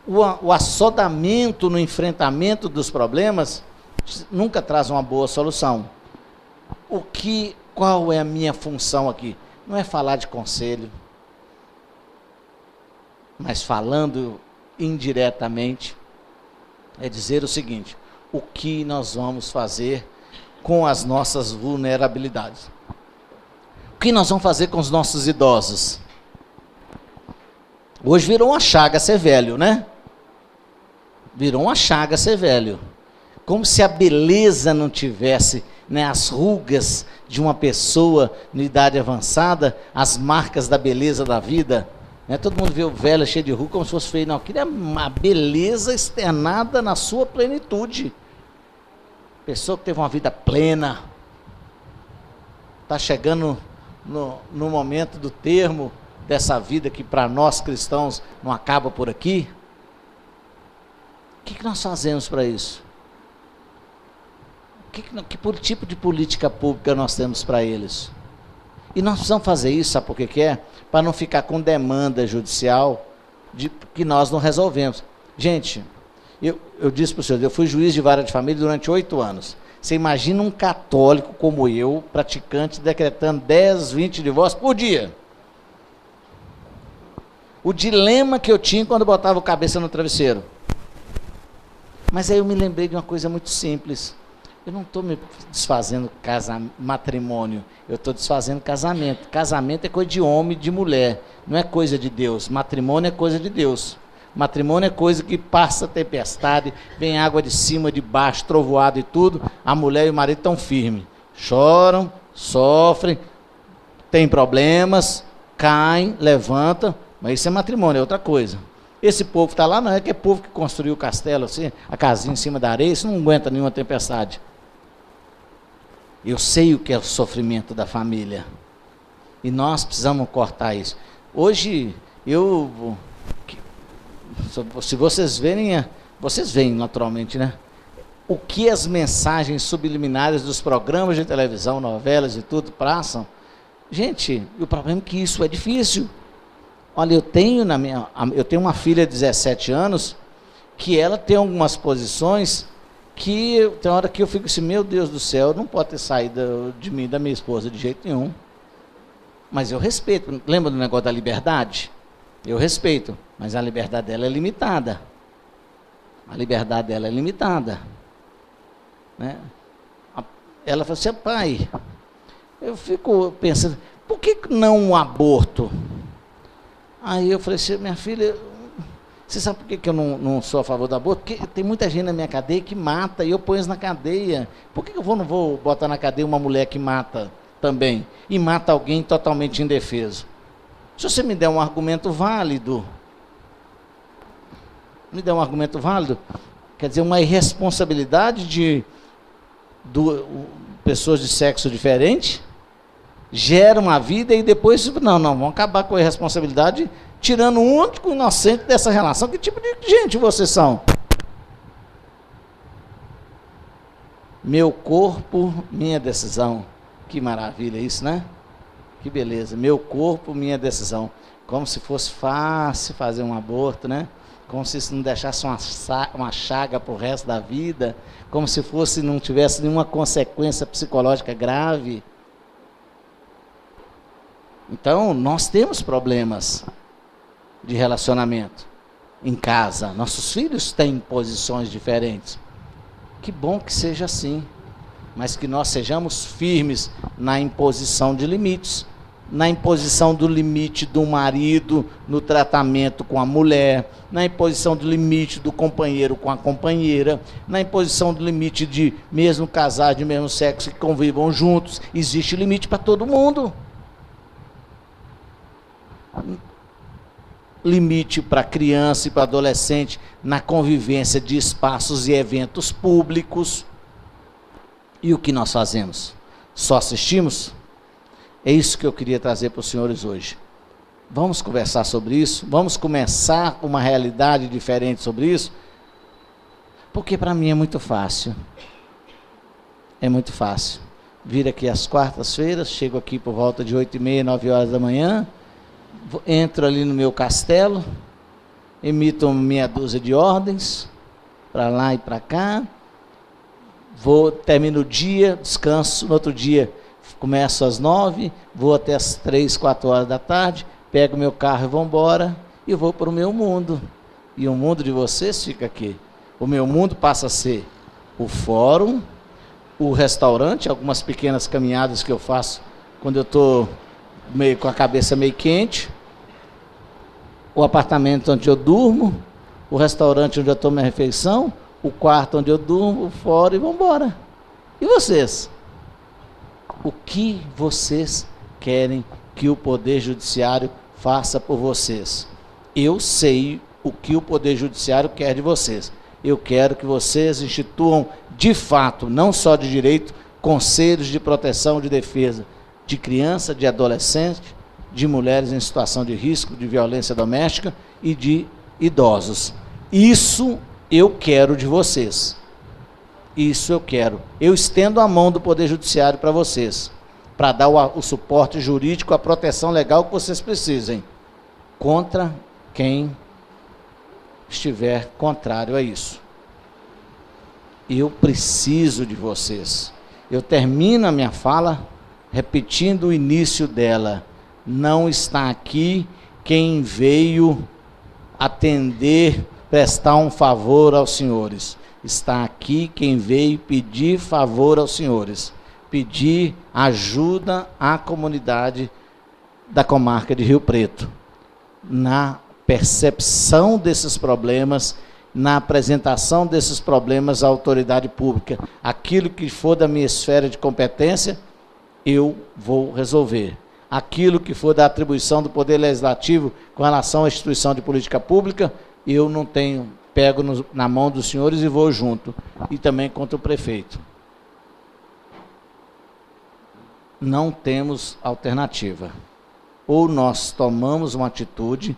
o assodamento no enfrentamento dos problemas nunca traz uma boa solução. Qual é a minha função aqui? Não é falar de conselho, mas falando indiretamente, é dizer o seguinte: o que nós vamos fazer com as nossas vulnerabilidades? O que nós vamos fazer com os nossos idosos? Hoje virou uma chaga ser velho, né? Virou uma chaga ser velho. Como se a beleza não tivesse, né, as rugas de uma pessoa na idade avançada, as marcas da beleza da vida. Né? Todo mundo vê o velho cheio de ruga como se fosse feio. Não, aquilo é uma beleza externada na sua plenitude. Pessoa que teve uma vida plena, está chegando no momento do termo dessa vida que para nós cristãos não acaba por aqui. O que nós fazemos para isso? Que tipo de política pública nós temos para eles? E nós precisamos fazer isso, sabe por que é? Para não ficar com demanda judicial que nós não resolvemos. Gente, eu disse para o senhor, eu fui juiz de vara de família durante 8 anos. Você imagina um católico como eu, praticante, decretando 10, 20 divórcios por dia. o dilema que eu tinha quando botava a cabeça no travesseiro. Mas aí eu me lembrei de uma coisa muito simples. Eu não estou me desfazendo matrimônio, eu estou desfazendo casamento. Casamento é coisa de homem e de mulher, não é coisa de Deus. Matrimônio é coisa de Deus. Matrimônio é coisa que passa tempestade, vem água de cima, de baixo, trovoado e tudo. A mulher e o marido estão firmes. Choram, sofrem, têm problemas, caem, levantam. Mas isso é matrimônio, é outra coisa. Esse povo que está lá não é que é povo que construiu o castelo, assim, a casinha em cima da areia, isso não aguenta nenhuma tempestade. Eu sei o que é o sofrimento da família. E nós precisamos cortar isso. Hoje, se vocês verem, vocês veem naturalmente, né? O que as mensagens subliminares dos programas de televisão, novelas e tudo passam. Gente, o problema é que isso é difícil. Olha, eu tenho uma filha de 17 anos, que ela tem algumas posições que tem hora que eu fico assim, meu Deus do céu, não pode ter saído de mim, da minha esposa, de jeito nenhum. Mas eu respeito. Lembra do negócio da liberdade? Eu respeito, mas a liberdade dela é limitada. A liberdade dela é limitada. Né? Ela falou assim, pai, eu fico pensando, por que não um aborto? Aí eu falei assim, minha filha, você sabe por que eu não sou a favor do aborto? Porque tem muita gente na minha cadeia que mata, e eu ponho eles na cadeia. Por que eu não vou botar na cadeia uma mulher que mata também? E mata alguém totalmente indefeso? Se você me der um argumento válido, quer dizer, uma irresponsabilidade de pessoas de sexo diferente, gera uma vida e depois, não, vamos acabar com a irresponsabilidade, tirando o único inocente dessa relação. Que tipo de gente vocês são? Meu corpo, minha decisão. Que maravilha isso, né? Que beleza. Meu corpo, minha decisão. Como se fosse fácil fazer um aborto, né? Como se isso não deixasse uma chaga para o resto da vida. Como se não tivesse nenhuma consequência psicológica grave. Então, nós temos problemas de relacionamento em casa. Nossos filhos têm posições diferentes. Que bom que seja assim, mas que nós sejamos firmes na imposição de limites, na imposição do limite do marido no tratamento com a mulher, na imposição do limite do companheiro com a companheira, na imposição do limite de mesmo casais de mesmo sexo que convivam juntos. Existe limite para todo mundo. Limite para criança e para adolescente na convivência de espaços e eventos públicos. E o que nós fazemos? Só assistimos? É isso que eu queria trazer para os senhores hoje. Vamos conversar sobre isso? Vamos começar uma realidade diferente sobre isso? Porque para mim é muito fácil. É muito fácil. Vir aqui às quartas-feiras, chego aqui por volta de 8h30, 9 horas da manhã, entro ali no meu castelo, emito meia dúzia de ordens, para lá e para cá, termino o dia, descanso, no outro dia começo às 9, vou até às 3, 4 horas da tarde, pego meu carro e vou embora, e vou para o meu mundo. E o mundo de vocês fica aqui. O meu mundo passa a ser o fórum, o restaurante, algumas pequenas caminhadas que eu faço quando eu estou meio com a cabeça meio quente, o apartamento onde eu durmo, o restaurante onde eu tomo minha refeição, o quarto onde eu durmo, fora, e vamos embora. E vocês? O que vocês querem que o Poder Judiciário faça por vocês? Eu sei o que o Poder Judiciário quer de vocês. Eu quero que vocês instituam, de fato, não só de direito, conselhos de proteção, de defesa de criança, de adolescente, de mulheres em situação de risco, de violência doméstica e de idosos. Isso eu quero de vocês. Isso eu quero. Eu estendo a mão do Poder Judiciário para vocês, para dar o suporte jurídico, a proteção legal que vocês precisem, contra quem estiver contrário a isso. Eu preciso de vocês. Eu termino a minha fala repetindo o início dela. Não está aqui quem veio atender, prestar um favor aos senhores. Está aqui quem veio pedir favor aos senhores, pedir ajuda à comunidade da comarca de Rio Preto, na percepção desses problemas, na apresentação desses problemas à autoridade pública. Aquilo que for da minha esfera de competência, eu vou resolver. Aquilo que for da atribuição do Poder Legislativo com relação à instituição de política pública, eu não tenho, pego na mão dos senhores e vou junto. E também contra o prefeito. Não temos alternativa. Ou nós tomamos uma atitude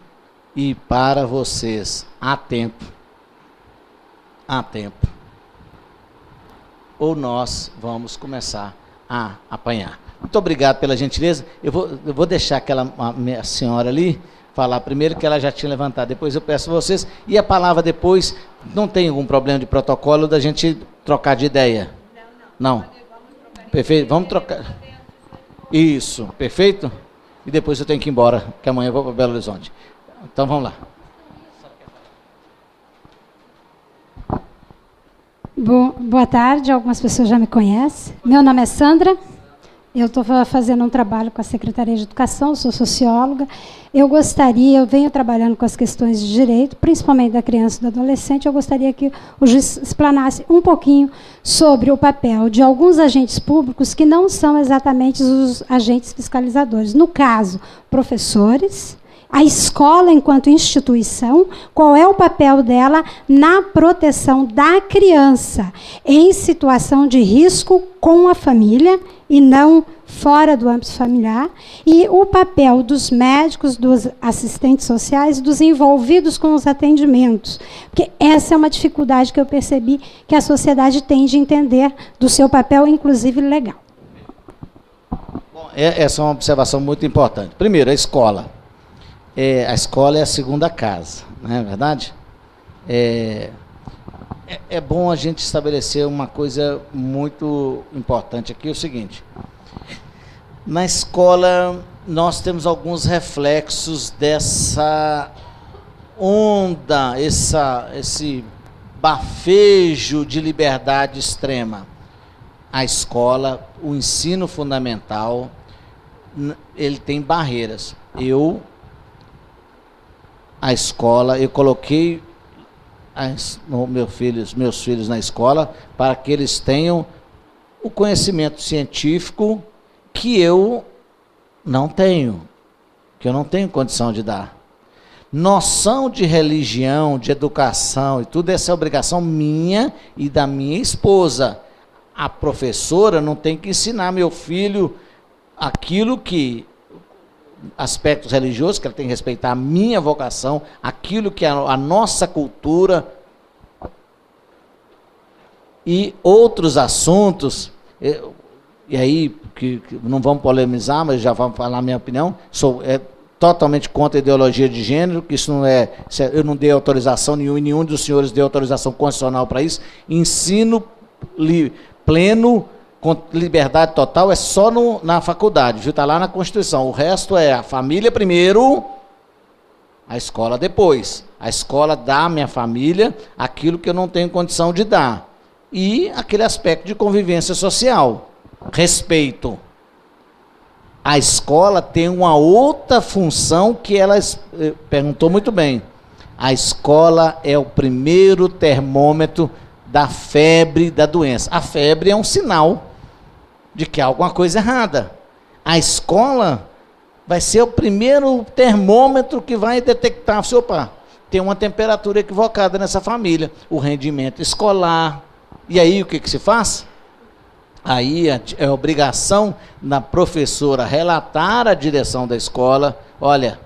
e para vocês há tempo, ou nós vamos começar a apanhar. Muito obrigado pela gentileza. Eu vou deixar a minha senhora ali falar primeiro, que ela já tinha levantado. Depois eu peço a vocês. E a palavra depois, não tem algum problema de protocolo da gente trocar de ideia? Não. Perfeito? Vamos trocar. Isso, perfeito? E depois eu tenho que ir embora, que amanhã eu vou para Belo Horizonte. Então vamos lá. Boa tarde, algumas pessoas já me conhecem. Meu nome é Sandra, eu estou fazendo um trabalho com a Secretaria de Educação, sou socióloga. Eu venho trabalhando com as questões de direito, principalmente da criança e do adolescente. Eu gostaria que o juiz explanasse um pouquinho sobre o papel de alguns agentes públicos que não são exatamente os agentes fiscalizadores. No caso, professores, a escola enquanto instituição, qual é o papel dela na proteção da criança em situação de risco com a família e não fora do âmbito familiar, e o papel dos médicos, dos assistentes sociais, dos envolvidos com os atendimentos. Porque essa é uma dificuldade que eu percebi que a sociedade tem de entender do seu papel, inclusive legal. Bom, essa é uma observação muito importante. Primeiro, a escola. A escola é a segunda casa, não é verdade? É bom a gente estabelecer uma coisa muito importante aqui, é o seguinte. Na escola, nós temos alguns reflexos dessa onda, esse bafejo de liberdade extrema. A escola, o ensino fundamental, ele tem barreiras. A escola, eu coloquei meus filhos na escola para que eles tenham o conhecimento científico que eu não tenho condição de dar. Noção de religião, de educação e tudo, essa é obrigação minha e da minha esposa. A professora não tem que ensinar meu filho aquilo que aspectos religiosos, que ela tem que respeitar a minha vocação, aquilo que é a nossa cultura e outros assuntos, e aí que não vamos polemizar, mas já vamos falar a minha opinião, sou totalmente contra a ideologia de gênero, que isso não eu não dei autorização nenhuma, e nenhum dos senhores deu autorização constitucional para isso. Ensino pleno, com liberdade total, é só na faculdade, viu? Está lá na Constituição. O resto é a família primeiro, a escola depois. A escola dá à minha família aquilo que eu não tenho condição de dar. E aquele aspecto de convivência social. Respeito. A escola tem uma outra função que ela perguntou muito bem. A escola é o primeiro termômetro da febre da doença. A febre é um sinal de que há alguma coisa errada. A escola vai ser o primeiro termômetro que vai detectar, opa, tem uma temperatura equivocada nessa família, o rendimento escolar. E aí o que se faz? Aí é obrigação da professora relatar à direção da escola, olha,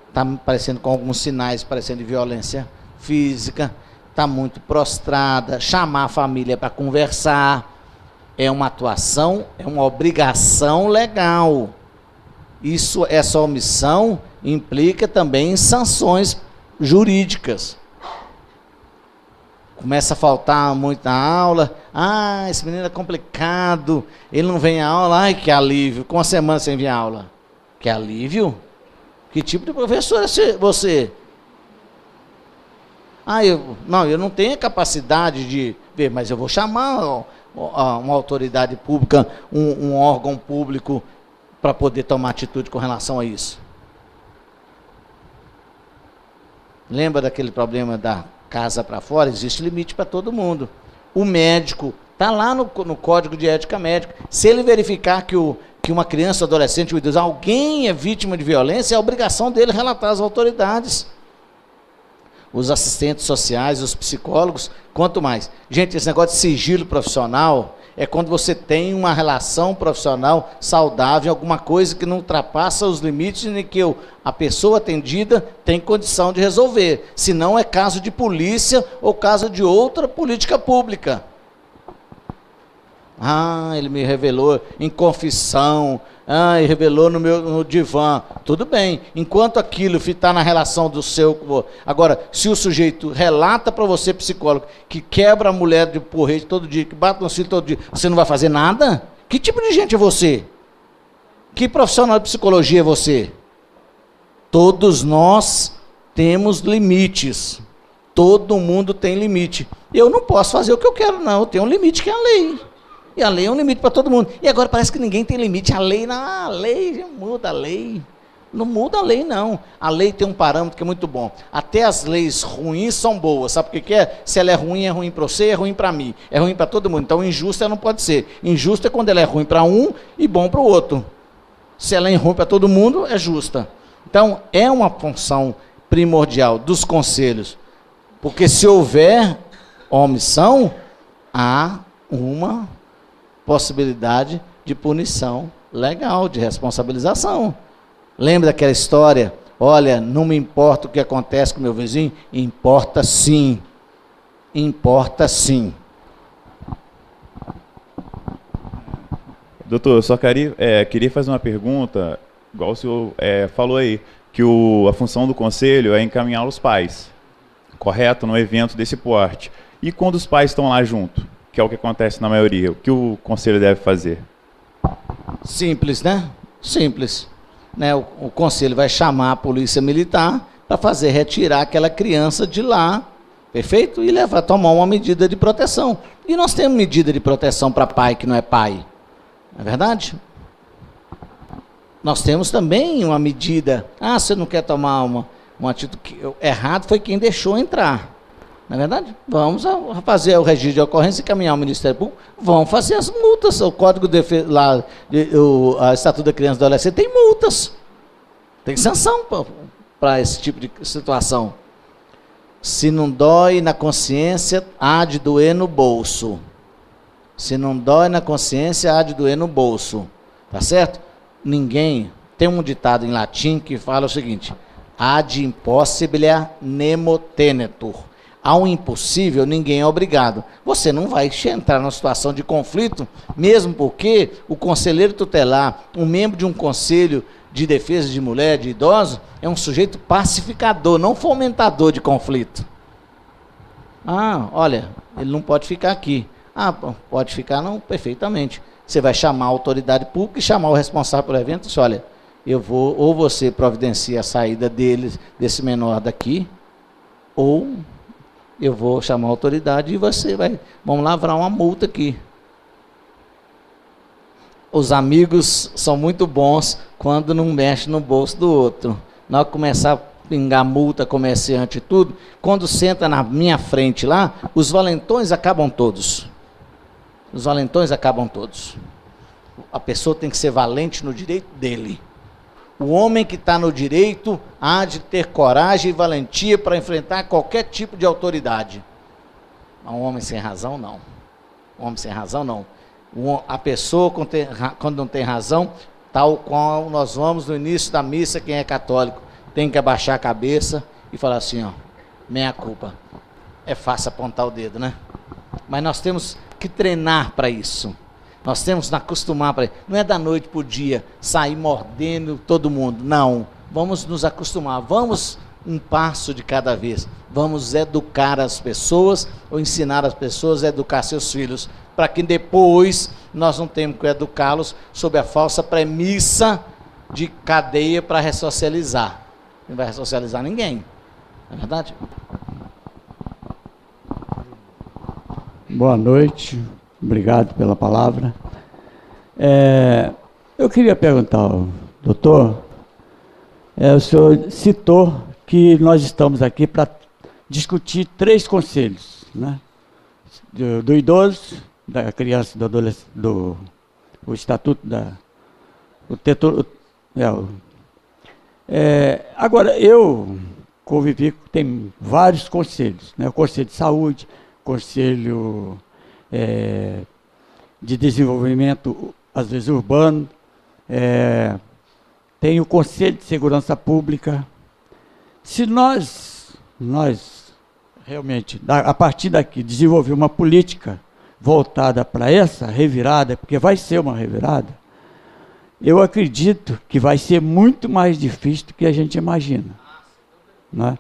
está parecendo com alguns sinais, parecendo de violência física, está muito prostrada, chamar a família para conversar. É uma atuação, é uma obrigação legal. Essa omissão implica também em sanções jurídicas. Começa a faltar muita aula. Esse menino é complicado, ele não vem à aula. Ai, que alívio, com uma semana sem vir à aula. Que alívio? Que tipo de professor é você? Eu não tenho a capacidade de ver, mas eu vou chamar uma autoridade pública, um órgão público, para poder tomar atitude com relação a isso. Lembra daquele problema da casa para fora? Existe limite para todo mundo. O médico está lá no Código de Ética Médica. Se ele verificar que uma criança, adolescente, alguém é vítima de violência, é a obrigação dele relatar às autoridades. Os assistentes sociais, os psicólogos, quanto mais. Gente, esse negócio de sigilo profissional é quando você tem uma relação profissional saudável, alguma coisa que não ultrapassa os limites em que a pessoa atendida tem condição de resolver. Senão é caso de polícia ou caso de outra política pública. Ele me revelou em confissão, ele revelou no divã. Tudo bem, enquanto aquilo está na relação do seu... Agora, se o sujeito relata para você, psicólogo, que quebra a mulher de porrete todo dia, que bate no filho todo dia, você não vai fazer nada? Que tipo de gente é você? Que profissional de psicologia é você? Todos nós temos limites. Todo mundo tem limite. Eu não posso fazer o que eu quero, não. Eu tenho um limite que é a lei. E a lei é um limite para todo mundo. E agora parece que ninguém tem limite. A lei, não, a lei muda a lei. Não muda a lei, não. A lei tem um parâmetro que é muito bom. Até as leis ruins são boas. Sabe o que é? Se ela é ruim para você, é ruim para mim. É ruim para todo mundo. Então, injusta ela não pode ser. Injusta é quando ela é ruim para um e bom para o outro. Se ela é ruim para todo mundo, é justa. Então, é uma função primordial dos conselhos. Porque se houver omissão, há uma possibilidade de punição legal, de responsabilização. Lembra daquela história? Olha, não me importa o que acontece com meu vizinho? Importa sim. Importa sim. Doutor, eu só queria fazer uma pergunta, igual o senhor falou aí, que a função do conselho é encaminhar os pais, correto? Num evento desse porte. E quando os pais estão lá junto? Que é o que acontece na maioria. O que o conselho deve fazer? Simples, né? Simples. Né? O conselho vai chamar a polícia militar para retirar aquela criança de lá, perfeito? E tomar uma medida de proteção. E nós temos medida de proteção para pai que não é pai. Não é verdade? Nós temos também uma medida. Você não quer tomar uma atitude errado, foi quem deixou entrar. Não é verdade? Vamos fazer o registro de ocorrência e caminhar ao Ministério Público. Vão fazer as multas. O Código de Defesa, a Estatuto da Criança e do Adolescente tem multas. Tem sanção para esse tipo de situação. Se não dói na consciência, há de doer no bolso. Se não dói na consciência, há de doer no bolso. Tá certo? Ninguém... Tem um ditado em latim que fala o seguinte: ad impossibilia nemo tenetur. Ao impossível, ninguém é obrigado. Você não vai entrar numa situação de conflito, mesmo porque o conselheiro tutelar, um membro de um conselho de defesa de mulher, de idosos, é um sujeito pacificador, não fomentador de conflito. Olha, ele não pode ficar aqui. Pode ficar, não, perfeitamente. Você vai chamar a autoridade pública e chamar o responsável pelo evento e dizer, olha, ou você providencia a saída desse menor daqui, ou eu vou chamar a autoridade e vamos lavrar uma multa aqui. Os amigos são muito bons quando não mexem no bolso do outro. Na hora que começar a pingar multa, comerciante e tudo, quando senta na minha frente lá, os valentões acabam todos. Os valentões acabam todos. A pessoa tem que ser valente no direito dele. O homem que está no direito há de ter coragem e valentia para enfrentar qualquer tipo de autoridade. Um homem sem razão, não. Um homem sem razão, não. A pessoa, quando não tem razão, tal qual nós vamos no início da missa, quem é católico, tem que abaixar a cabeça e falar assim, meia culpa. É fácil apontar o dedo, né? Mas nós temos que treinar para isso. Nós temos que nos acostumar para isso. Não é da noite para o dia sair mordendo todo mundo. Não. Vamos nos acostumar. Vamos um passo de cada vez. Vamos educar as pessoas ou ensinar as pessoas a educar seus filhos, para que depois nós não tenhamos que educá-los sob a falsa premissa de cadeia para ressocializar. Não vai ressocializar ninguém. Não é verdade? Boa noite, obrigado pela palavra. Eu queria perguntar ao doutor, o senhor citou que nós estamos aqui para discutir 3 conselhos, né? Do idoso, da criança, do adolescente, o estatuto agora, eu convivi, tem vários conselhos, né? O Conselho de Saúde, Conselho de Desenvolvimento, às vezes urbano, tem o Conselho de Segurança Pública. Se nós realmente, a partir daqui, desenvolver uma política voltada para essa revirada, porque vai ser uma revirada, eu acredito que vai ser muito mais difícil do que a gente imagina, né?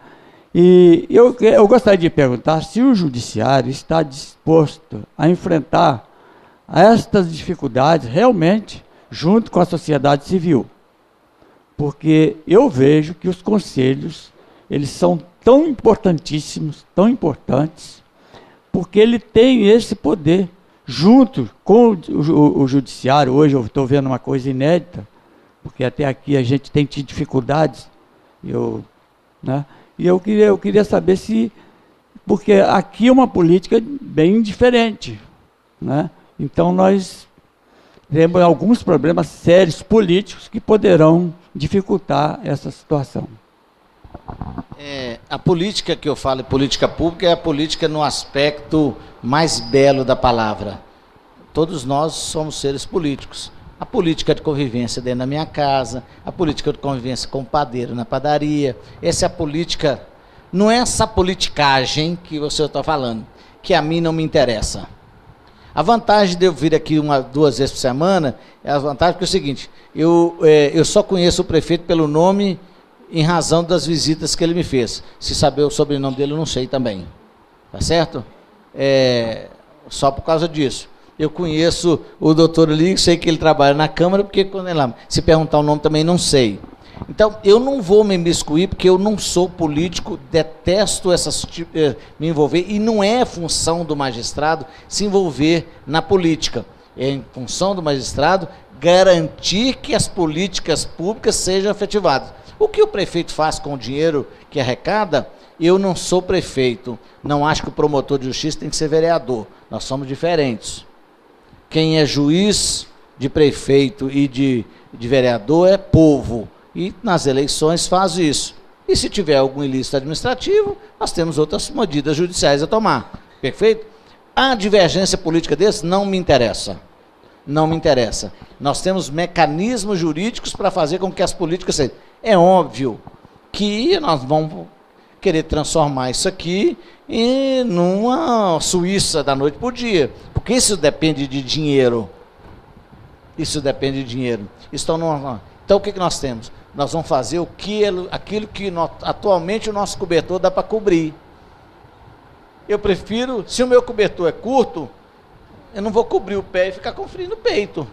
E eu gostaria de perguntar se o judiciário está disposto a enfrentar estas dificuldades realmente junto com a sociedade civil. Porque eu vejo que os conselhos, eles são tão importantíssimos, tão importantes, porque ele tem esse poder, junto com o judiciário. Hoje eu estou vendo uma coisa inédita, porque até aqui a gente tem tido dificuldades, né? E eu queria saber se... Porque aqui é uma política bem diferente, né? Então nós temos alguns problemas sérios políticos que poderão dificultar essa situação. A política que eu falo, política pública, é a política no aspecto mais belo da palavra. Todos nós somos seres políticos. A política de convivência dentro da minha casa, a política de convivência com o padeiro na padaria, essa é a política, não é essa politicagem que você está falando, que a mim não me interessa. A vantagem de eu vir aqui 2 vezes por semana, é a vantagem porque é o seguinte, eu só conheço o prefeito pelo nome em razão das visitas que ele me fez. Se saber o sobrenome dele, eu não sei também. Tá certo? Só por causa disso. Eu conheço o doutor ali, sei que ele trabalha na Câmara, porque quando ele lá, se perguntar o nome também não sei. Então, eu não vou me imiscuir, porque eu não sou político, detesto me envolver, e não é função do magistrado se envolver na política. É em função do magistrado garantir que as políticas públicas sejam efetivadas. O que o prefeito faz com o dinheiro que arrecada, eu não sou prefeito, não acho que o promotor de justiça tem que ser vereador, nós somos diferentes. Quem é juiz de prefeito e de vereador é povo, e nas eleições faz isso. E se tiver algum ilícito administrativo, nós temos outras medidas judiciais a tomar, perfeito? A divergência política desse não me interessa. Não me interessa. Nós temos mecanismos jurídicos para fazer com que as políticas sejam. É óbvio que nós vamos querer transformar isso aqui em numa Suíça da noite para o dia, porque isso depende de dinheiro. Isso depende de dinheiro. Então o que nós temos? Nós vamos fazer aquilo que atualmente o nosso cobertor dá para cobrir. Eu prefiro, se o meu cobertor é curto, eu não vou cobrir o pé e ficar com frio no peito.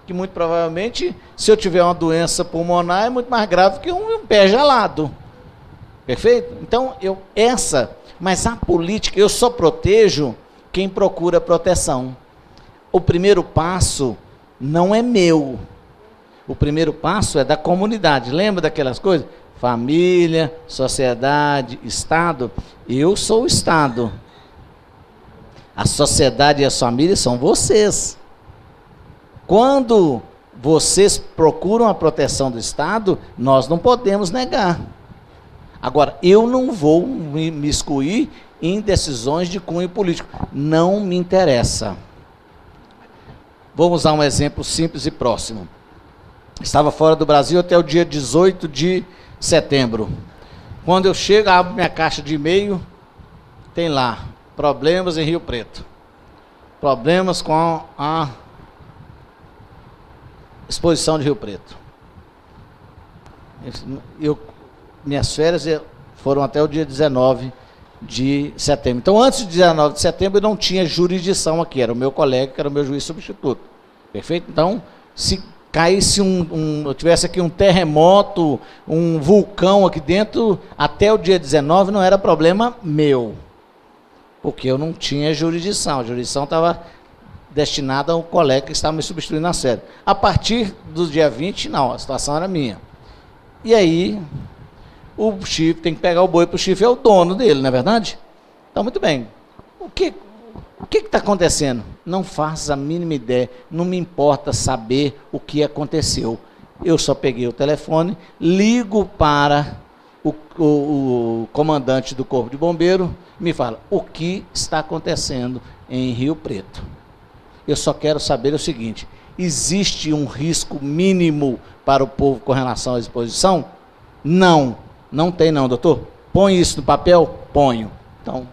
Que muito provavelmente, se eu tiver uma doença pulmonar, é muito mais grave que um pé gelado. Perfeito? Então, mas a política, eu só protejo quem procura proteção. O primeiro passo não é meu. O primeiro passo é da comunidade. Lembra daquelas coisas? Família, sociedade, Estado. Eu sou o Estado. A sociedade e as famílias são vocês. Quando vocês procuram a proteção do Estado, nós não podemos negar. Agora, eu não vou me excluir em decisões de cunho político. Não me interessa. Vamos usar um exemplo simples e próximo. Estava fora do Brasil até o dia 18 de setembro. Quando eu chego, abro minha caixa de e-mail, tem lá, problemas em Rio Preto. Problemas com a exposição de Rio Preto. Minhas férias foram até o dia 19 de setembro. Então, antes de 19 de setembro, eu não tinha jurisdição aqui. Era o meu colega, que era o meu juiz substituto. Perfeito? Então, se caísse eu tivesse aqui um terremoto, um vulcão aqui dentro, até o dia 19 não era problema meu, porque eu não tinha jurisdição. A jurisdição estava destinada ao colega que estava me substituindo na sede. A partir do dia 20, não, a situação era minha. E aí, o chifre tem que pegar o boi, para o chifre é o dono dele, não é verdade? Então, muito bem. O que está acontecendo? Não faço a mínima ideia, não me importa saber o que aconteceu. Eu só peguei o telefone, ligo para o comandante do Corpo de Bombeiro, me fala, o que está acontecendo em Rio Preto? Eu só quero saber o seguinte, existe um risco mínimo para o povo com relação à exposição? Não, não tem não, doutor. Põe isso no papel? Ponho. Então,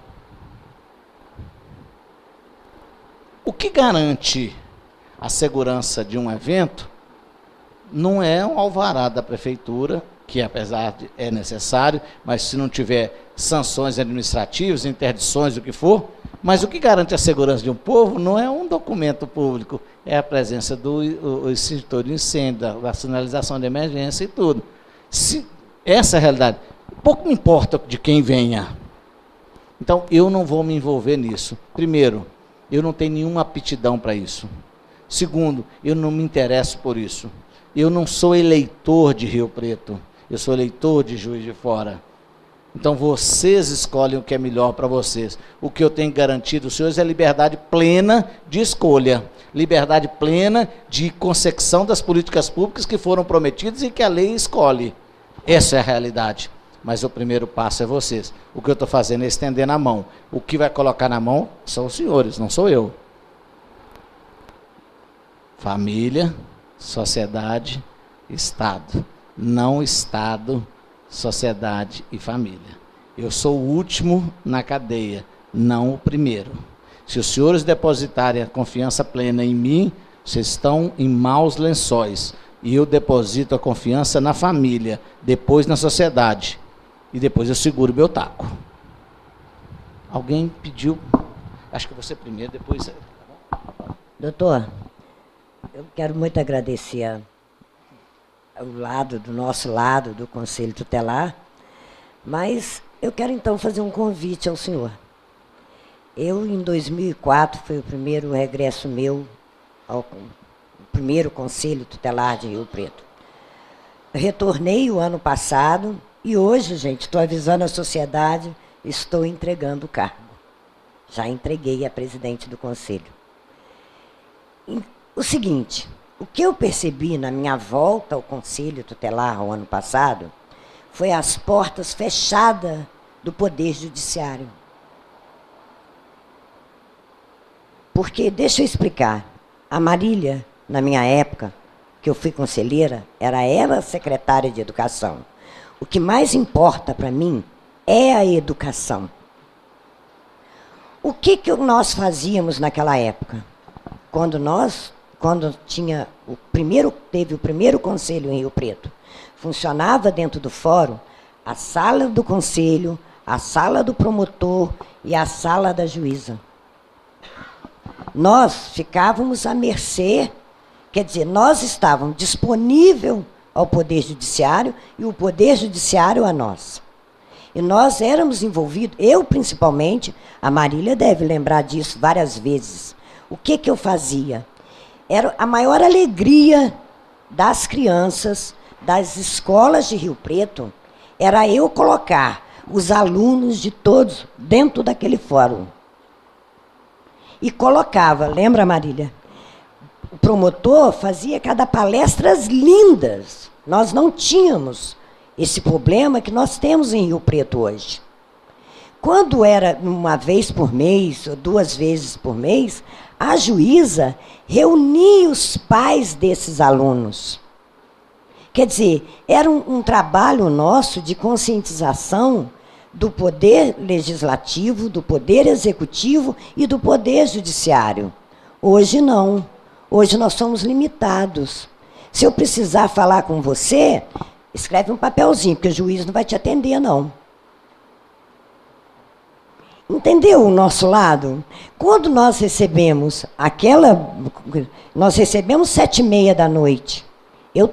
o que garante a segurança de um evento não é um alvará da prefeitura, que apesar de é necessário, mas se não tiver sanções administrativas, interdições, o que for, mas o que garante a segurança de um povo não é um documento público, é a presença do extintor de incêndio, da sinalização de emergência e tudo. Se essa é a realidade, pouco me importa de quem venha. Então, eu não vou me envolver nisso. Primeiro, eu não tenho nenhuma aptidão para isso. Segundo, eu não me interesso por isso. Eu não sou eleitor de Rio Preto, eu sou eleitor de Juiz de Fora. Então vocês escolhem o que é melhor para vocês. O que eu tenho garantido aos senhores é liberdade plena de escolha, liberdade plena de consecução das políticas públicas que foram prometidas e que a lei escolhe. Essa é a realidade. Mas o primeiro passo é vocês. O que eu estou fazendo é estender na mão. O que vai colocar na mão são os senhores, não sou eu. Família, sociedade, Estado. Não Estado, sociedade e família. Eu sou o último na cadeia, não o primeiro. Se os senhores depositarem a confiança plena em mim, vocês estão em maus lençóis. E eu deposito a confiança na família, depois na sociedade. E depois eu seguro meu taco. Alguém pediu? Acho que você primeiro, depois... Doutor, eu quero muito agradecer do nosso lado, do Conselho Tutelar, mas eu quero então fazer um convite ao senhor. Eu, em 2004, foi o primeiro regresso meu ao primeiro Conselho Tutelar de Rio Preto. Retornei o ano passado e hoje, gente, estou avisando a sociedade, estou entregando o cargo. Já entreguei a presidente do Conselho. O seguinte, o que eu percebi na minha volta ao Conselho Tutelar o ano passado foi as portas fechadas do Poder Judiciário. Porque, deixa eu explicar, a Marília, na minha época, que eu fui conselheira, era ela secretária de Educação. O que mais importa para mim é a educação. O que nós fazíamos naquela época? Quando teve o primeiro conselho em Rio Preto, funcionava dentro do fórum a sala do conselho, a sala do promotor e a sala da juíza. Nós ficávamos à mercê, quer dizer, nós estávamos disponíveis ao Poder Judiciário e o Poder Judiciário a nós. E nós éramos envolvidos, eu principalmente, a Marília deve lembrar disso várias vezes. O que eu fazia? Era a maior alegria das crianças, das escolas de Rio Preto, era eu colocar os alunos de todos dentro daquele fórum. E colocava, lembra, Marília? O promotor fazia cada palestras lindas. Nós não tínhamos esse problema que nós temos em Rio Preto hoje. Quando era uma vez por mês, ou 2 vezes por mês, a juíza reunia os pais desses alunos. Quer dizer, era um trabalho nosso de conscientização do poder legislativo, do poder executivo e do poder judiciário. Hoje não. Hoje nós somos limitados. Se eu precisar falar com você, escreve um papelzinho, porque o juiz não vai te atender, não. Entendeu o nosso lado? Quando nós recebemos nós recebemos 7h30 da noite, eu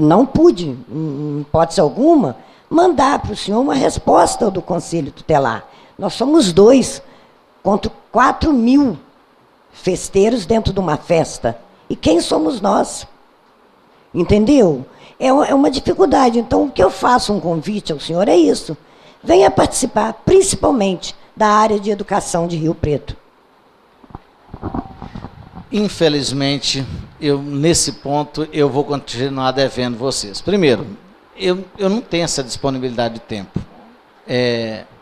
não pude, em hipótese alguma, mandar para o senhor uma resposta do Conselho Tutelar. Nós somos 2 contra 4.000 festeiros dentro de uma festa. E quem somos nós? Entendeu? É uma dificuldade. Então, o que eu faço um convite ao senhor é isso. Venha participar, principalmente, da área de educação de Rio Preto. Infelizmente, nesse ponto, eu vou continuar devendo vocês. Primeiro, eu não tenho essa disponibilidade de tempo.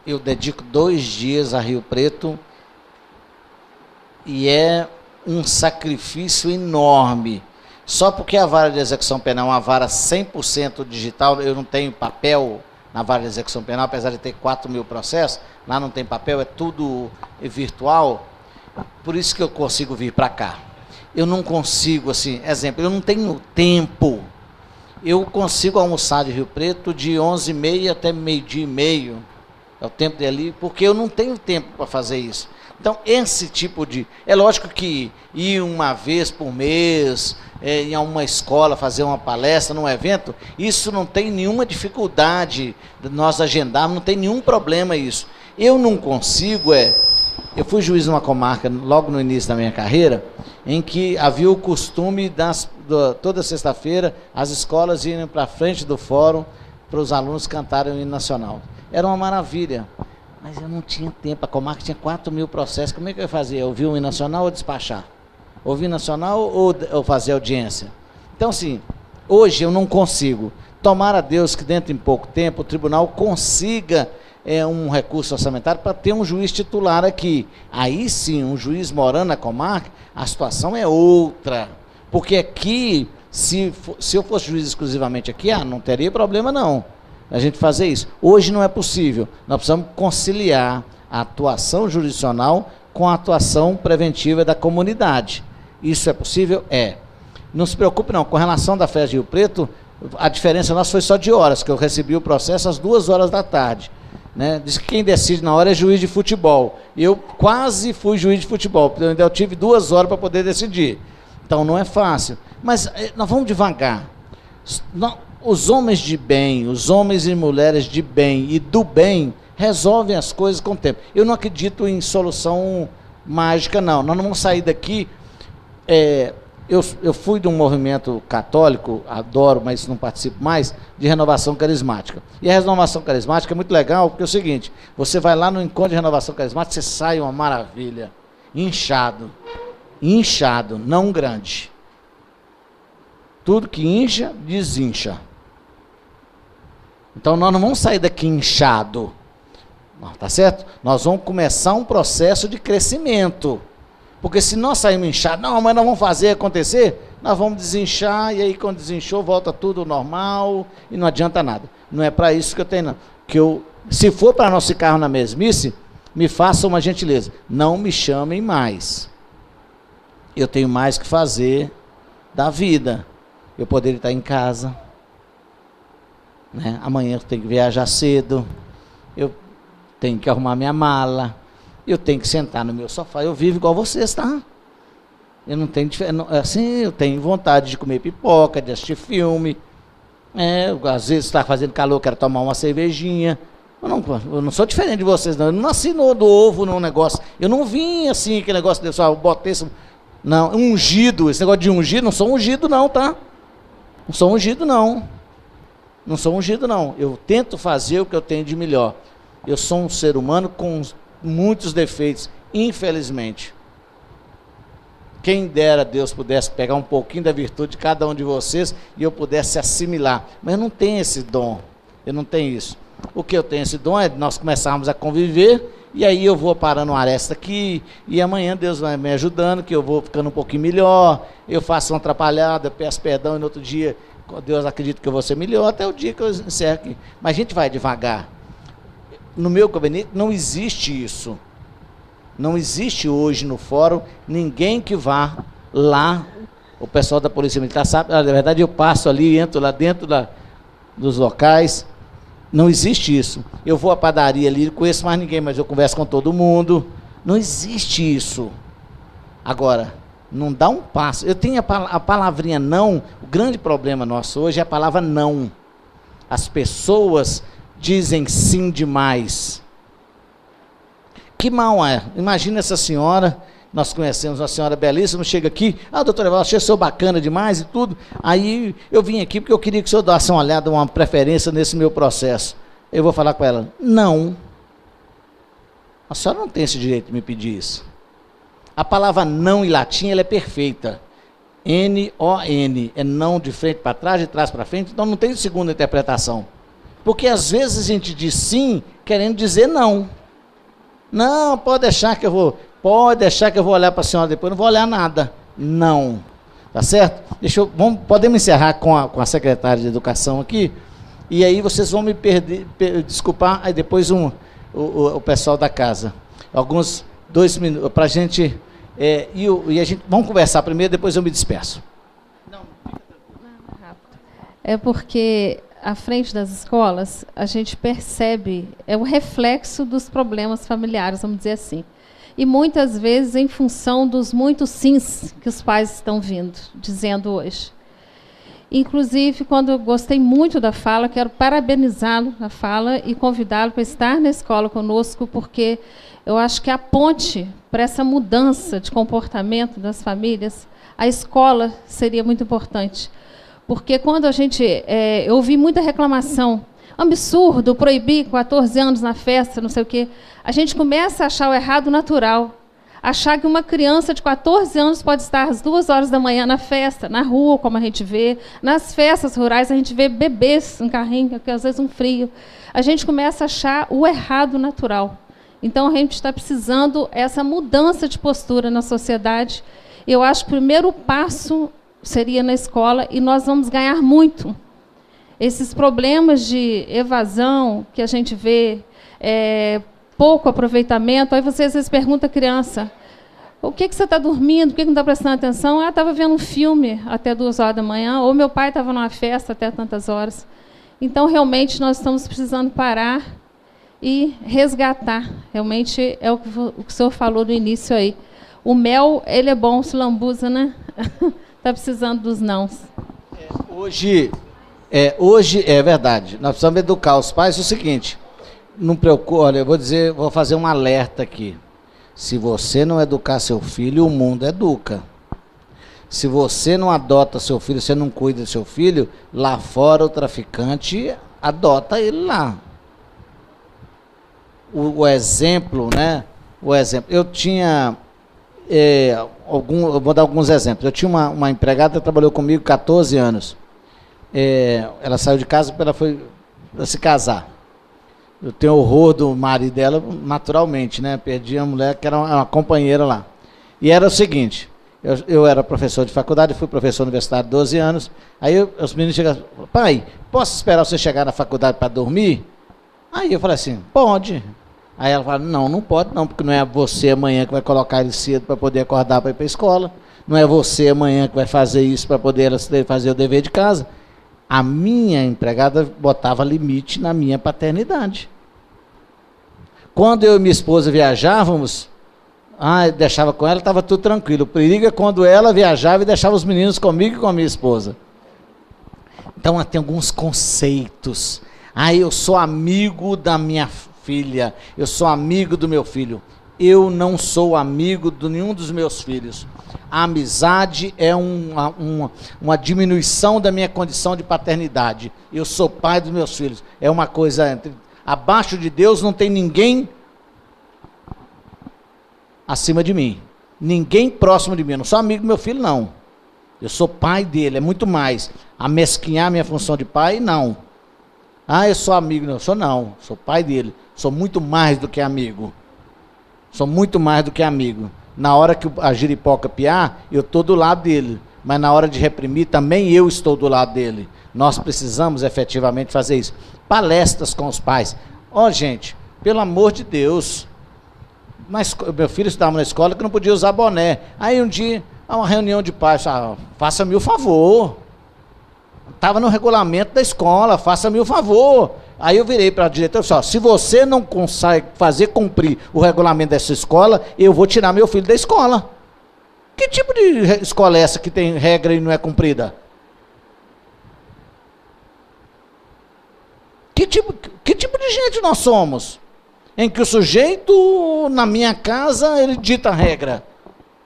Eu dedico 2 dias a Rio Preto e é um sacrifício enorme. Só porque a vara de execução penal é uma vara 100% digital, eu não tenho papel na vara de execução penal, apesar de ter 4.000 processos, lá não tem papel, é tudo virtual. Por isso que eu consigo vir para cá. Eu não consigo, assim, exemplo, eu não tenho tempo. Eu consigo almoçar de Rio Preto de 11h30 até meio-dia e meio. É o tempo dele, porque eu não tenho tempo para fazer isso. Então, esse tipo de... É lógico que ir uma vez por mês, em uma escola, fazer uma palestra, num evento, isso não tem nenhuma dificuldade de nós agendarmos, não tem nenhum problema isso. Eu não consigo, eu fui juiz numa comarca logo no início da minha carreira, em que havia o costume, toda sexta-feira, as escolas irem para frente do fórum para os alunos cantarem o hino nacional. Era uma maravilha. Mas eu não tinha tempo, a comarca tinha 4.000 processos, como é que eu ia fazer? Ouvir o hino nacional ou despachar? Ouvir o nacional ou fazer audiência? Então, assim, hoje eu não consigo. Tomara a Deus que dentro de pouco tempo o tribunal consiga um recurso orçamentário para ter um juiz titular aqui. Aí sim, um juiz morando na comarca, a situação é outra. Porque aqui, se eu fosse juiz exclusivamente aqui, não teria problema não. A gente fazer isso. Hoje não é possível. Nós precisamos conciliar a atuação jurisdicional com a atuação preventiva da comunidade. Isso é possível? É. Não se preocupe não, com relação da festa de Rio Preto, a diferença nossa foi só de horas, que eu recebi o processo às 2h da tarde. Né? Diz que quem decide na hora é juiz de futebol. Eu quase fui juiz de futebol, porque eu tive 2 horas para poder decidir. Então não é fácil. Mas nós vamos devagar. Os homens de bem, os homens e mulheres de bem e do bem resolvem as coisas com o tempo. Eu não acredito em solução mágica, não. Nós não vamos sair daqui... Eu fui de um movimento católico, adoro, mas não participo mais, de renovação carismática. E a renovação carismática é muito legal, porque é o seguinte, você vai lá no encontro de renovação carismática, você sai uma maravilha, inchado, não grande. Tudo que incha, desincha. Então nós não vamos sair daqui inchado, tá certo? Nós vamos começar um processo de crescimento. Porque se nós sairmos inchados, não, mas nós vamos fazer acontecer, nós vamos desinchar, e aí quando desinchou, volta tudo normal, e não adianta nada. Não é para isso que eu tenho, não. Se for para nós ficarmos na mesmice, me façam uma gentileza, não me chamem mais. Eu tenho mais que fazer da vida. Eu poderia estar em casa, né? Amanhã eu tenho que viajar cedo, eu tenho que arrumar minha mala, eu tenho que sentar no meu sofá, eu vivo igual vocês, tá? Eu não tenho assim, eu tenho vontade de comer pipoca, de assistir filme. Às vezes está fazendo calor, quero tomar uma cervejinha. Eu não sou diferente de vocês, não. Eu não nasci do ovo num negócio. Eu não vim assim, aquele negócio de eu botei esse. Não, ungido, esse negócio de ungido, não sou ungido, não, tá? Não sou ungido, não. Não sou ungido, não. Eu tento fazer o que eu tenho de melhor. Eu sou um ser humano com muitos defeitos, infelizmente. Quem dera Deus pudesse pegar um pouquinho da virtude de cada um de vocês e eu pudesse assimilar. Mas eu não tenho esse dom. Eu não tenho isso. O que eu tenho esse dom é nós começarmos a conviver e aí eu vou parando uma aresta aqui e amanhã Deus vai me ajudando, que eu vou ficando um pouquinho melhor, eu faço uma atrapalhada, peço perdão e no outro dia Deus acredita que eu vou ser melhor até o dia que eu encerro aqui. Mas a gente vai devagar. No meu gabinete não existe isso. Não existe hoje no fórum ninguém que vá lá. O pessoal da Polícia Militar sabe, na verdade eu passo ali, entro lá dentro dos locais. Não existe isso. Eu vou à padaria ali, não conheço mais ninguém, mas eu converso com todo mundo. Não existe isso. Agora, Não dá um passo. Eu tenho a palavrinha não. O grande problema nosso hoje é a palavra não. As pessoas dizem sim demais. Que mal é. Imagina essa senhora, nós conhecemos uma senhora belíssima, chega aqui, doutor Evaldo, achei o senhor bacana demais e tudo. Aí eu vim aqui porque eu queria que o senhor desse uma olhada, uma preferência nesse meu processo. Eu vou falar com ela, não. A senhora não tem esse direito de me pedir isso. A palavra não em latim, ela é perfeita. N-O-N, é não de frente para trás, de trás para frente, então não tem segunda interpretação. Porque às vezes a gente diz sim, querendo dizer não. Não, pode deixar que eu vou olhar para a senhora depois, não vou olhar nada. Não. Tá certo? Podemos encerrar com a secretária de Educação aqui, e aí vocês vão me desculpar, aí depois o pessoal da casa. Alguns 2 minutos, para a gente... e a gente vamos conversar primeiro, depois eu me disperso. É porque à frente das escolas a gente percebe, é o reflexo dos problemas familiares, vamos dizer assim. E muitas vezes em função dos muitos sims que os pais estão dizendo hoje. Inclusive, quando eu gostei muito da fala, quero parabenizá-lo na fala e convidá-lo para estar na escola conosco, porque eu acho que a ponte para essa mudança de comportamento das famílias, a escola seria muito importante. Porque quando eu ouvi muita reclamação, absurdo, proibir 14 anos na festa, não sei o quê, a gente começa a achar o errado natural. Achar que uma criança de 14 anos pode estar às 2 horas da manhã na festa, na rua, como a gente vê. Nas festas rurais, a gente vê bebês em carrinho, que às vezes um frio. A gente começa a achar o errado natural. Então, a gente está precisando essa mudança de postura na sociedade. Eu acho que o primeiro passo seria na escola, e nós vamos ganhar muito. Esses problemas de evasão que a gente vê, pouco aproveitamento, aí você às vezes pergunta à criança, o que você está dormindo, por que não está prestando atenção? Estava vendo um filme até 2 horas da manhã, ou meu pai estava numa festa até tantas horas. Então, realmente, nós estamos precisando parar e resgatar. Realmente, é o que o senhor falou no início aí. O mel, ele é bom, se lambuza, né? Está precisando dos nãos. Hoje é verdade, nós precisamos educar os pais. É o seguinte, não preocupe, olha, vou fazer um alerta aqui. Se você não educar seu filho, o mundo educa. Se você não adota seu filho, você não cuida do seu filho, lá fora o traficante adota ele lá. O exemplo, né? O exemplo. Eu tinha eu vou dar alguns exemplos. Eu tinha uma empregada que trabalhou comigo 14 anos. Ela saiu de casa porque ela foi para se casar. Eu tenho horror do marido dela, naturalmente, né? Perdi a mulher que era uma companheira lá. E era o seguinte, eu era professor de faculdade, fui professor universitário 12 anos, aí os meninos chegaram, pai, posso esperar você chegar na faculdade para dormir? Aí eu falei assim, pode. Aí ela falou, não pode não, porque não é você amanhã que vai colocar ele cedo para poder acordar para ir para a escola, não é você amanhã que vai fazer isso para poder ela fazer o dever de casa. A minha empregada botava limite na minha paternidade. Quando eu e minha esposa viajávamos, deixava com ela, estava tudo tranquilo. O perigo é quando ela viajava e deixava os meninos comigo e com a minha esposa. Então, tem alguns conceitos. Eu sou amigo da minha filha, eu sou amigo do meu filho. Eu não sou amigo de nenhum dos meus filhos. A amizade é uma diminuição da minha condição de paternidade. Eu sou pai dos meus filhos. É uma coisa... Abaixo de Deus não tem ninguém acima de mim. Ninguém próximo de mim. Eu não sou amigo do meu filho, não. Eu sou pai dele, é muito mais. Amesquinhar minha função de pai, não. Eu sou amigo, não. Eu sou não. Sou pai dele. Sou muito mais do que amigo. Sou muito mais do que amigo. Na hora que a giripoca piar, eu estou do lado dele. Mas na hora de reprimir, também eu estou do lado dele. Nós precisamos efetivamente fazer isso. Palestras com os pais. Gente, pelo amor de Deus. Mas meu filho estava na escola que não podia usar boné. Aí um dia, uma reunião de pais, faça-me o favor. Estava no regulamento da escola, faça-me o favor. Aí eu virei para a diretora e disse, se você não consegue fazer cumprir o regulamento dessa escola, eu vou tirar meu filho da escola. Que tipo de escola é essa que tem regra e não é cumprida? Que tipo de gente nós somos? Em que o sujeito, na minha casa, ele dita a regra.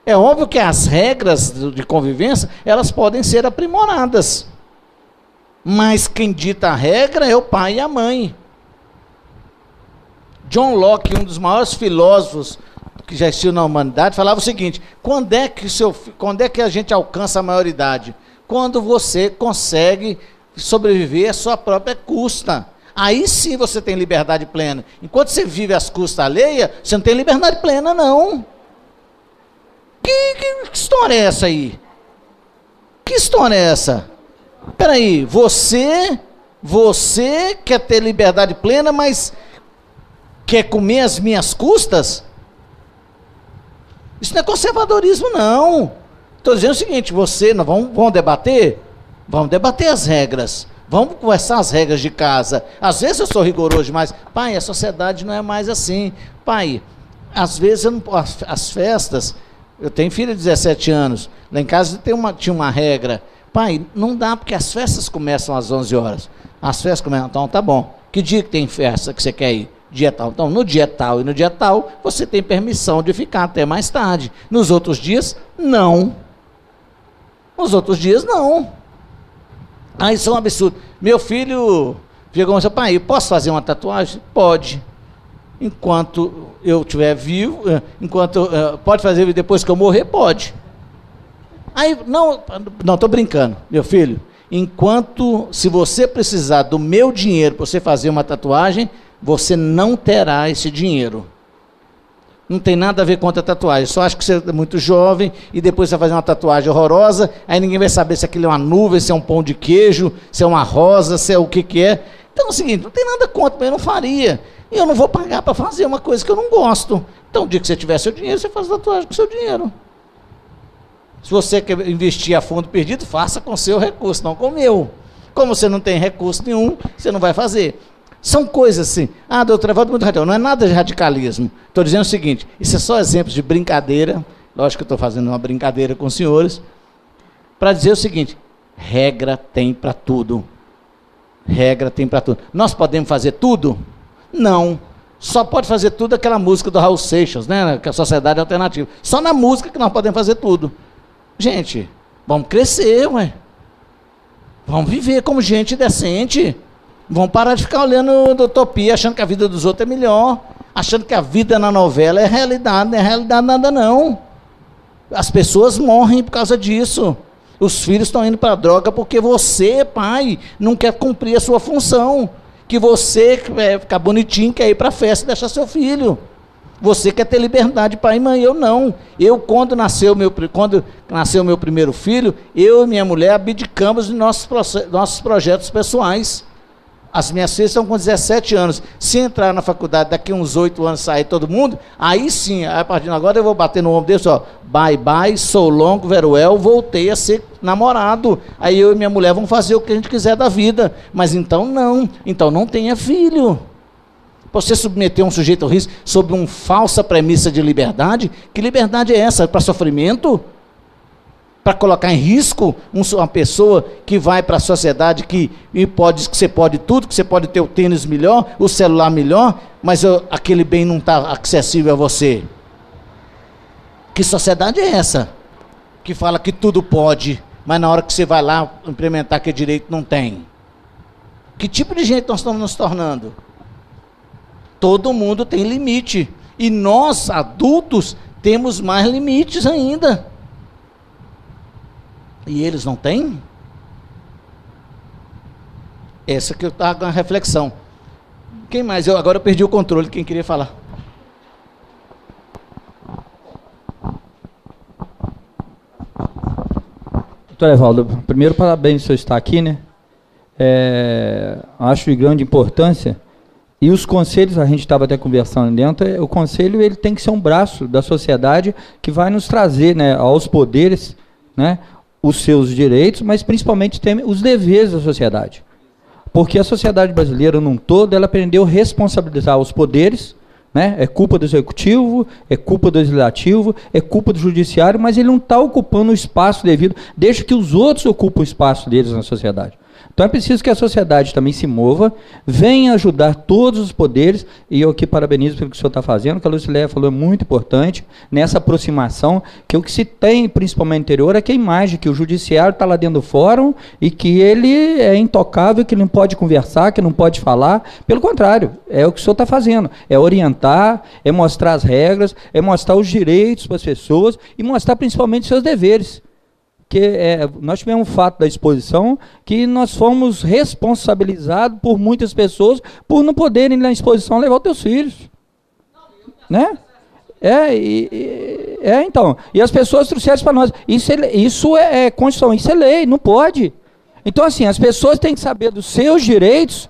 É óbvio que as regras de convivência, elas podem ser aprimoradas. Mas quem dita a regra é o pai e a mãe. John Locke, um dos maiores filósofos que já existiu na humanidade, falava o seguinte: quando é que a gente alcança a maioridade? Quando você consegue sobreviver à sua própria custa. Aí sim você tem liberdade plena. Enquanto você vive às custas alheias, você não tem liberdade plena, não. Que história é essa aí? Que história é essa? Peraí, você quer ter liberdade plena, mas quer comer às minhas custas? Isso não é conservadorismo, não. Estou dizendo o seguinte, vamos debater? Vamos debater as regras. Vamos conversar as regras de casa. Às vezes eu sou rigoroso demais. Pai, a sociedade não é mais assim. Pai, às vezes as festas... Eu tenho filha de 17 anos. Lá em casa tinha uma regra. Pai, não dá porque as festas começam às 11 horas. As festas começam, então tá bom. Que dia que tem festa que você quer ir? Dia tal. Então, no dia tal e no dia tal, você tem permissão de ficar até mais tarde. Nos outros dias, não. Nos outros dias, não. Ah, isso é um absurdo. Meu filho chegou e disse: pai, eu posso fazer uma tatuagem? Pode. Enquanto eu estiver vivo, pode fazer depois que eu morrer? Pode. Aí, não, estou brincando, meu filho. Se você precisar do meu dinheiro para você fazer uma tatuagem, você não terá esse dinheiro. Não tem nada a ver com a tatuagem. Só acho que você é muito jovem e depois você vai fazer uma tatuagem horrorosa, aí ninguém vai saber se aquilo é uma nuvem, se é um pão de queijo, se é uma rosa, se é o que é. Então é o seguinte, não tem nada contra, mas eu não faria. E eu não vou pagar para fazer uma coisa que eu não gosto. Então, o dia que você tiver seu dinheiro, você faz tatuagem com seu dinheiro. Se você quer investir a fundo perdido, faça com seu recurso, não com o meu. Como você não tem recurso nenhum, você não vai fazer. São coisas assim. Ah, doutor Evaldo, muito radical. Não é nada de radicalismo. Estou dizendo o seguinte, isso é só exemplos de brincadeira. Lógico que eu estou fazendo uma brincadeira com os senhores. Para dizer o seguinte, regra tem para tudo. Regra tem para tudo. Nós podemos fazer tudo? Não. Só pode fazer tudo aquela música do Raul Seixas, né? Que é a Sociedade Alternativa. Só na música que nós podemos fazer tudo. Gente, vamos crescer, ué. Vamos viver como gente decente. Vamos parar de ficar olhando utopia, achando que a vida dos outros é melhor. Achando que a vida na novela é realidade. Não é realidade nada, não. As pessoas morrem por causa disso. Os filhos estão indo para a droga porque você, pai, não quer cumprir a sua função. Que você quer ficar bonitinho, quer ir para a festa e deixar seu filho. Você quer ter liberdade, pai e mãe, eu não. Quando nasceu meu primeiro filho, eu e minha mulher abdicamos de nossos projetos pessoais. As minhas filhas estão com 17 anos. Se entrar na faculdade daqui uns 8 anos, sair todo mundo, aí sim, a partir de agora eu vou bater no ombro deles, ó, bye bye, so long, very well, voltei a ser namorado. Aí eu e minha mulher vamos fazer o que a gente quiser da vida. Mas então não tenha filho. Você submeter um sujeito ao risco sob uma falsa premissa de liberdade, que liberdade é essa? Para sofrimento? Para colocar em risco uma pessoa que vai para a sociedade que você pode tudo, que você pode ter o tênis melhor, o celular melhor, mas aquele bem não está acessível a você. Que sociedade é essa? Que fala que tudo pode, mas na hora que você vai lá implementar aquele direito não tem. Que tipo de gente nós estamos nos tornando? Todo mundo tem limite. E nós, adultos, temos mais limites ainda. E eles não têm? Essa que eu estava com a reflexão. Quem mais? Agora eu perdi o controle. Quem queria falar? Doutor Evaldo, primeiro parabéns por você estar aqui, né? Acho de grande importância. E os conselhos, a gente estava até conversando dentro, o conselho ele tem que ser um braço da sociedade que vai nos trazer, né, aos poderes, né, os seus direitos, mas principalmente tem os deveres da sociedade. Porque a sociedade brasileira, num todo, ela aprendeu a responsabilizar os poderes, né? É culpa do executivo, é culpa do legislativo, é culpa do judiciário, mas ele não está ocupando o espaço devido, deixa que os outros ocupem o espaço deles na sociedade. Então é preciso que a sociedade também se mova, venha ajudar todos os poderes, e eu aqui parabenizo pelo que o senhor está fazendo, que a Lucileia falou, é muito importante, nessa aproximação, que o que se tem, principalmente no interior, é que a imagem que o judiciário está lá dentro do fórum, e que ele é intocável, que não pode conversar, que não pode falar, pelo contrário, é o que o senhor está fazendo, é orientar, é mostrar as regras, é mostrar os direitos para as pessoas, e mostrar principalmente os seus deveres. Nós tivemos um fato da exposição que nós fomos responsabilizados por muitas pessoas por não poderem na exposição levar os teus filhos. Né? Então. E as pessoas trouxeram isso para nós. Isso é Constituição, isso é lei, não pode. Então, assim, as pessoas têm que saber dos seus direitos,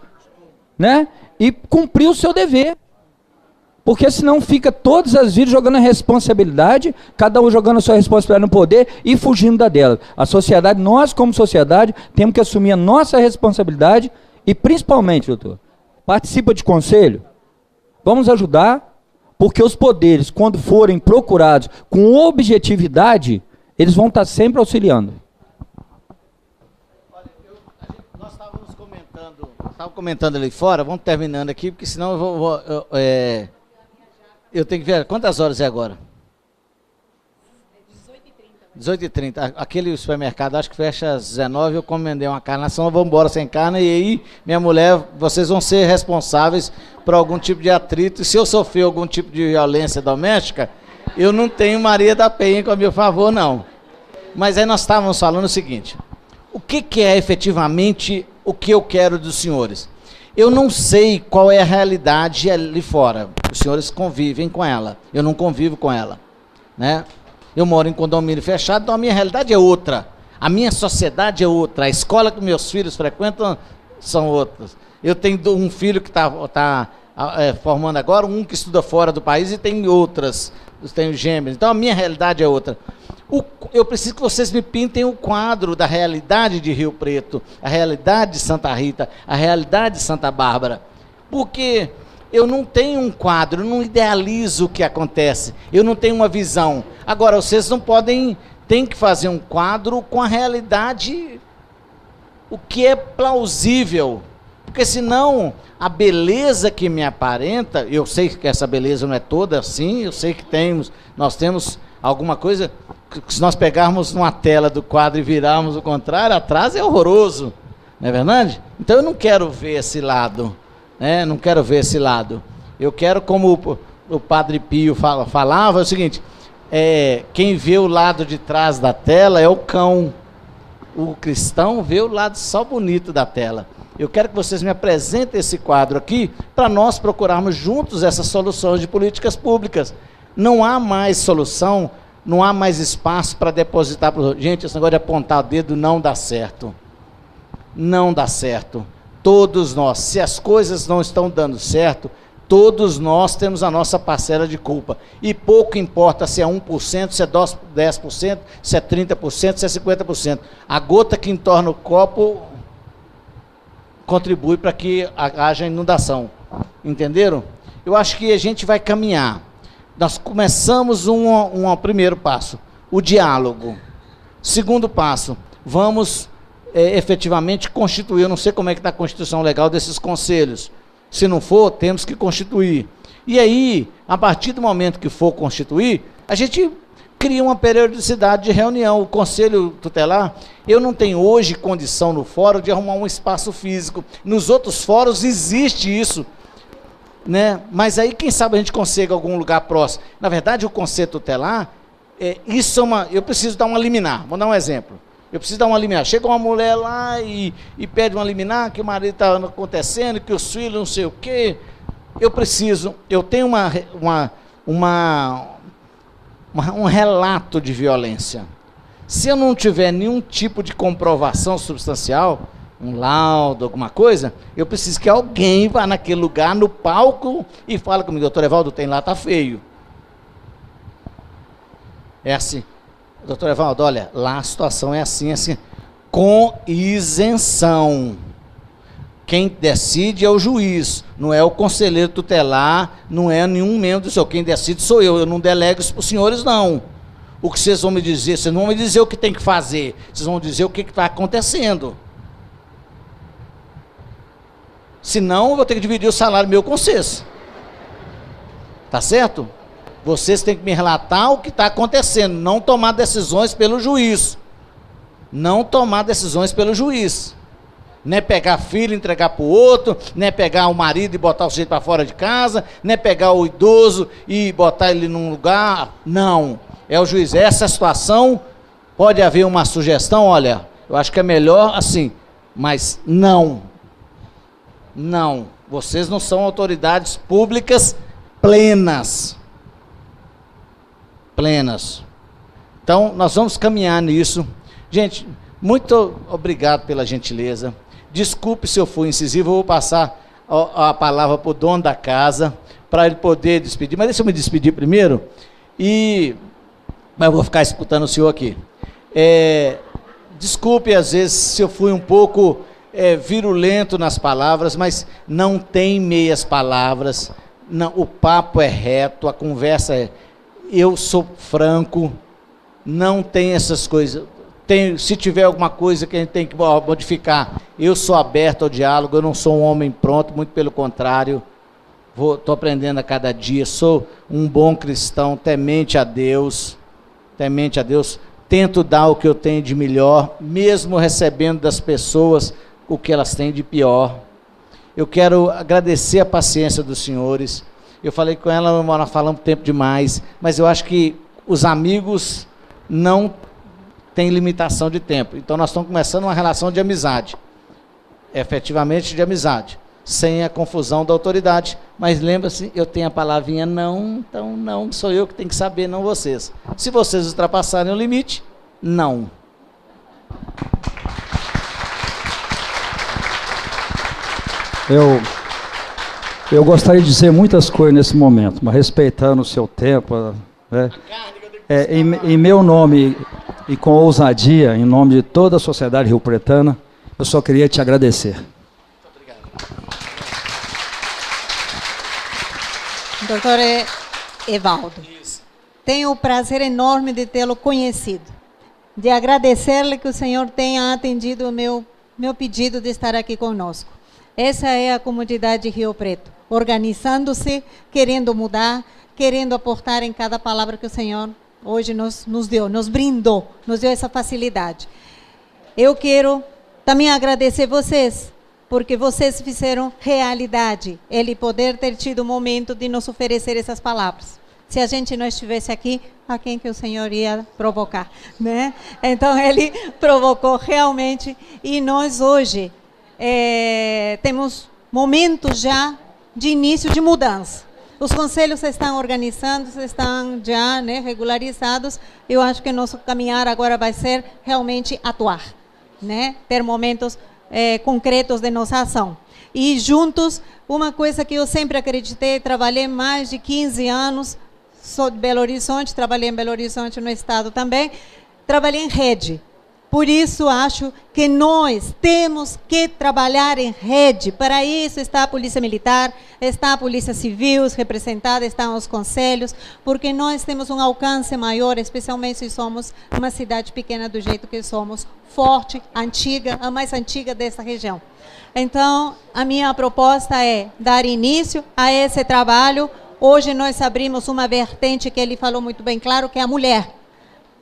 né? E cumprir o seu dever. Porque senão fica todas as vidas jogando a responsabilidade, cada um jogando a sua responsabilidade no poder e fugindo da dela. A sociedade, nós como sociedade, temos que assumir a nossa responsabilidade e principalmente, doutor, participa de conselho, vamos ajudar, porque os poderes, quando forem procurados com objetividade, eles vão estar sempre auxiliando. Nós estávamos comentando ali fora, vamos terminando aqui, porque senão eu tenho que ver, quantas horas é agora? 18h30. Aquele supermercado, acho que fecha às 19h, eu encomendei uma carne, senão eu vou embora sem carne, e aí, minha mulher, vocês vão ser responsáveis por algum tipo de atrito, e se eu sofrer algum tipo de violência doméstica, eu não tenho Maria da Penha a meu favor, não. Mas aí nós estávamos falando o seguinte, o que é efetivamente o que eu quero dos senhores? Eu não sei qual é a realidade ali fora. Os senhores convivem com ela. Eu não convivo com ela. Né? Eu moro em condomínio fechado, então a minha realidade é outra. A minha sociedade é outra. A escola que meus filhos frequentam são outras. Eu tenho um filho que está formando agora, um que estuda fora do país e tem outras. Eu tenho gêmeos. Então a minha realidade é outra. Eu preciso que vocês me pintem o quadro da realidade de Rio Preto, a realidade de Santa Rita, a realidade de Santa Bárbara. Porque eu não tenho um quadro, eu não idealizo o que acontece, eu não tenho uma visão. Agora, vocês não podem, tem que fazer um quadro com a realidade, o que é plausível. Porque senão, a beleza que me aparenta, eu sei que essa beleza não é toda assim, eu sei que nós temos alguma coisa, que se nós pegarmos uma tela do quadro e virarmos o contrário, atrás é horroroso, não é verdade? Então eu não quero ver esse lado, né? Não quero ver esse lado. Eu quero, como o Padre Pio falava, é o seguinte, quem vê o lado de trás da tela é o cão, o cristão vê o lado só bonito da tela. Eu quero que vocês me apresentem esse quadro aqui, para nós procurarmos juntos essas soluções de políticas públicas. Não há mais solução, não há mais espaço para depositar para os outros. Gente, esse negócio de apontar o dedo não dá certo. Não dá certo. Todos nós, se as coisas não estão dando certo, todos nós temos a nossa parcela de culpa. E pouco importa se é 1%, se é 10%, se é 30%, se é 50%. A gota que entorna o copo contribui para que haja inundação. Entenderam? Eu acho que a gente vai caminhar. Nós começamos um primeiro passo, o diálogo. Segundo passo, vamos efetivamente constituir, eu não sei como é que está a constituição legal desses conselhos. Se não for, temos que constituir. E aí, a partir do momento que for constituir, a gente cria uma periodicidade de reunião. O Conselho Tutelar, eu não tenho hoje condição no fórum de arrumar um espaço físico. Nos outros fóruns existe isso. Né? Mas aí, quem sabe a gente consiga algum lugar próximo. Na verdade, o Conselho Tutelar, eu preciso dar uma liminar. Vou dar um exemplo. Eu preciso dar uma liminar. Chega uma mulher lá e pede uma liminar, que o marido está acontecendo, que os filhos não sei o quê. Eu tenho um relato de violência. Se eu não tiver nenhum tipo de comprovação substancial, um laudo, alguma coisa, eu preciso que alguém vá naquele lugar, no palco, e fale comigo, doutor Evaldo, tem lá, tá feio. É assim, doutor Evaldo, olha, lá a situação é assim, assim, com isenção. Quem decide é o juiz, não é o conselheiro tutelar, não é nenhum membro do senhor. Quem decide sou eu não delego isso para os senhores, não. O que vocês vão me dizer, vocês não vão me dizer o que tem que fazer, vocês vão dizer o que está acontecendo. Senão, eu vou ter que dividir o salário meu com vocês. Tá certo? Vocês têm que me relatar o que está acontecendo, não tomar decisões pelo juiz. Não tomar decisões pelo juiz. Não é pegar filho e entregar para o outro, não é pegar o marido e botar o sujeito para fora de casa, não é pegar o idoso e botar ele num lugar. Não. É o juiz. Essa situação, pode haver uma sugestão, olha, eu acho que é melhor assim, mas não. Não. Vocês não são autoridades públicas plenas. Plenas. Então, nós vamos caminhar nisso. Gente, muito obrigado pela gentileza. Desculpe se eu fui incisivo, eu vou passar a palavra para o dono da casa, para ele poder despedir. Mas deixa eu me despedir primeiro, mas eu vou ficar escutando o senhor aqui. Desculpe, às vezes, se eu fui um pouco virulento nas palavras, mas não tem meias palavras. Não, o papo é reto, a conversa é... Eu sou franco, não tem essas coisas... se tiver alguma coisa que a gente tem que modificar, eu sou aberto ao diálogo, eu não sou um homem pronto, muito pelo contrário, estou aprendendo a cada dia, sou um bom cristão, temente a Deus, tento dar o que eu tenho de melhor, mesmo recebendo das pessoas o que elas têm de pior. Eu quero agradecer a paciência dos senhores, eu falei com ela, nós falamos tempo demais, mas eu acho que os amigos não tem limitação de tempo. Então nós estamos começando uma relação de amizade, efetivamente de amizade, sem a confusão da autoridade. Mas lembra-se, eu tenho a palavrinha não, então não sou eu que tenho que saber, não vocês. Se vocês ultrapassarem o limite, não. Eu gostaria de dizer muitas coisas nesse momento, mas respeitando o seu tempo, né? Em meu nome e com ousadia, em nome de toda a sociedade rio-pretana, eu só queria te agradecer. Muito obrigado. Doutor Evaldo, tenho o prazer enorme de tê-lo conhecido, de agradecer-lhe que o senhor tenha atendido o meu pedido de estar aqui conosco. Essa é a comunidade de Rio Preto, organizando-se, querendo mudar, querendo aportar em cada palavra que o senhor hoje nos deu, nos brindou, nos deu essa facilidade. Eu quero também agradecer vocês, porque vocês fizeram realidade ele poder ter tido o momento de nos oferecer essas palavras. Se a gente não estivesse aqui, a quem que o Senhor ia provocar, né? Então, ele provocou realmente, e nós hoje temos momentos já de início de mudança. Os conselhos se estão organizando, se estão já regularizados. Eu acho que nosso caminhar agora vai ser realmente atuar, né? Ter momentos concretos de nossa ação. E juntos, uma coisa que eu sempre acreditei, trabalhei mais de 15 anos, sou de Belo Horizonte, trabalhei em Belo Horizonte no estado também, trabalhei em rede. Por isso, acho que nós temos que trabalhar em rede. Para isso está a Polícia Militar, está a Polícia Civil representada, estão os conselhos, porque nós temos um alcance maior, especialmente se somos uma cidade pequena do jeito que somos, forte, antiga, a mais antiga dessa região. Então, a minha proposta é dar início a esse trabalho. Hoje nós abrimos uma vertente que ele falou muito bem claro, que é a mulher,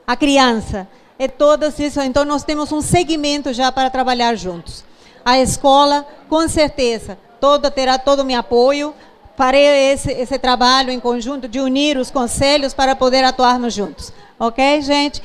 a criança. É todas isso, então nós temos um segmento já para trabalhar juntos. A escola, com certeza, terá todo o meu apoio. Farei esse trabalho em conjunto de unir os conselhos para poder atuarmos juntos. Ok, gente?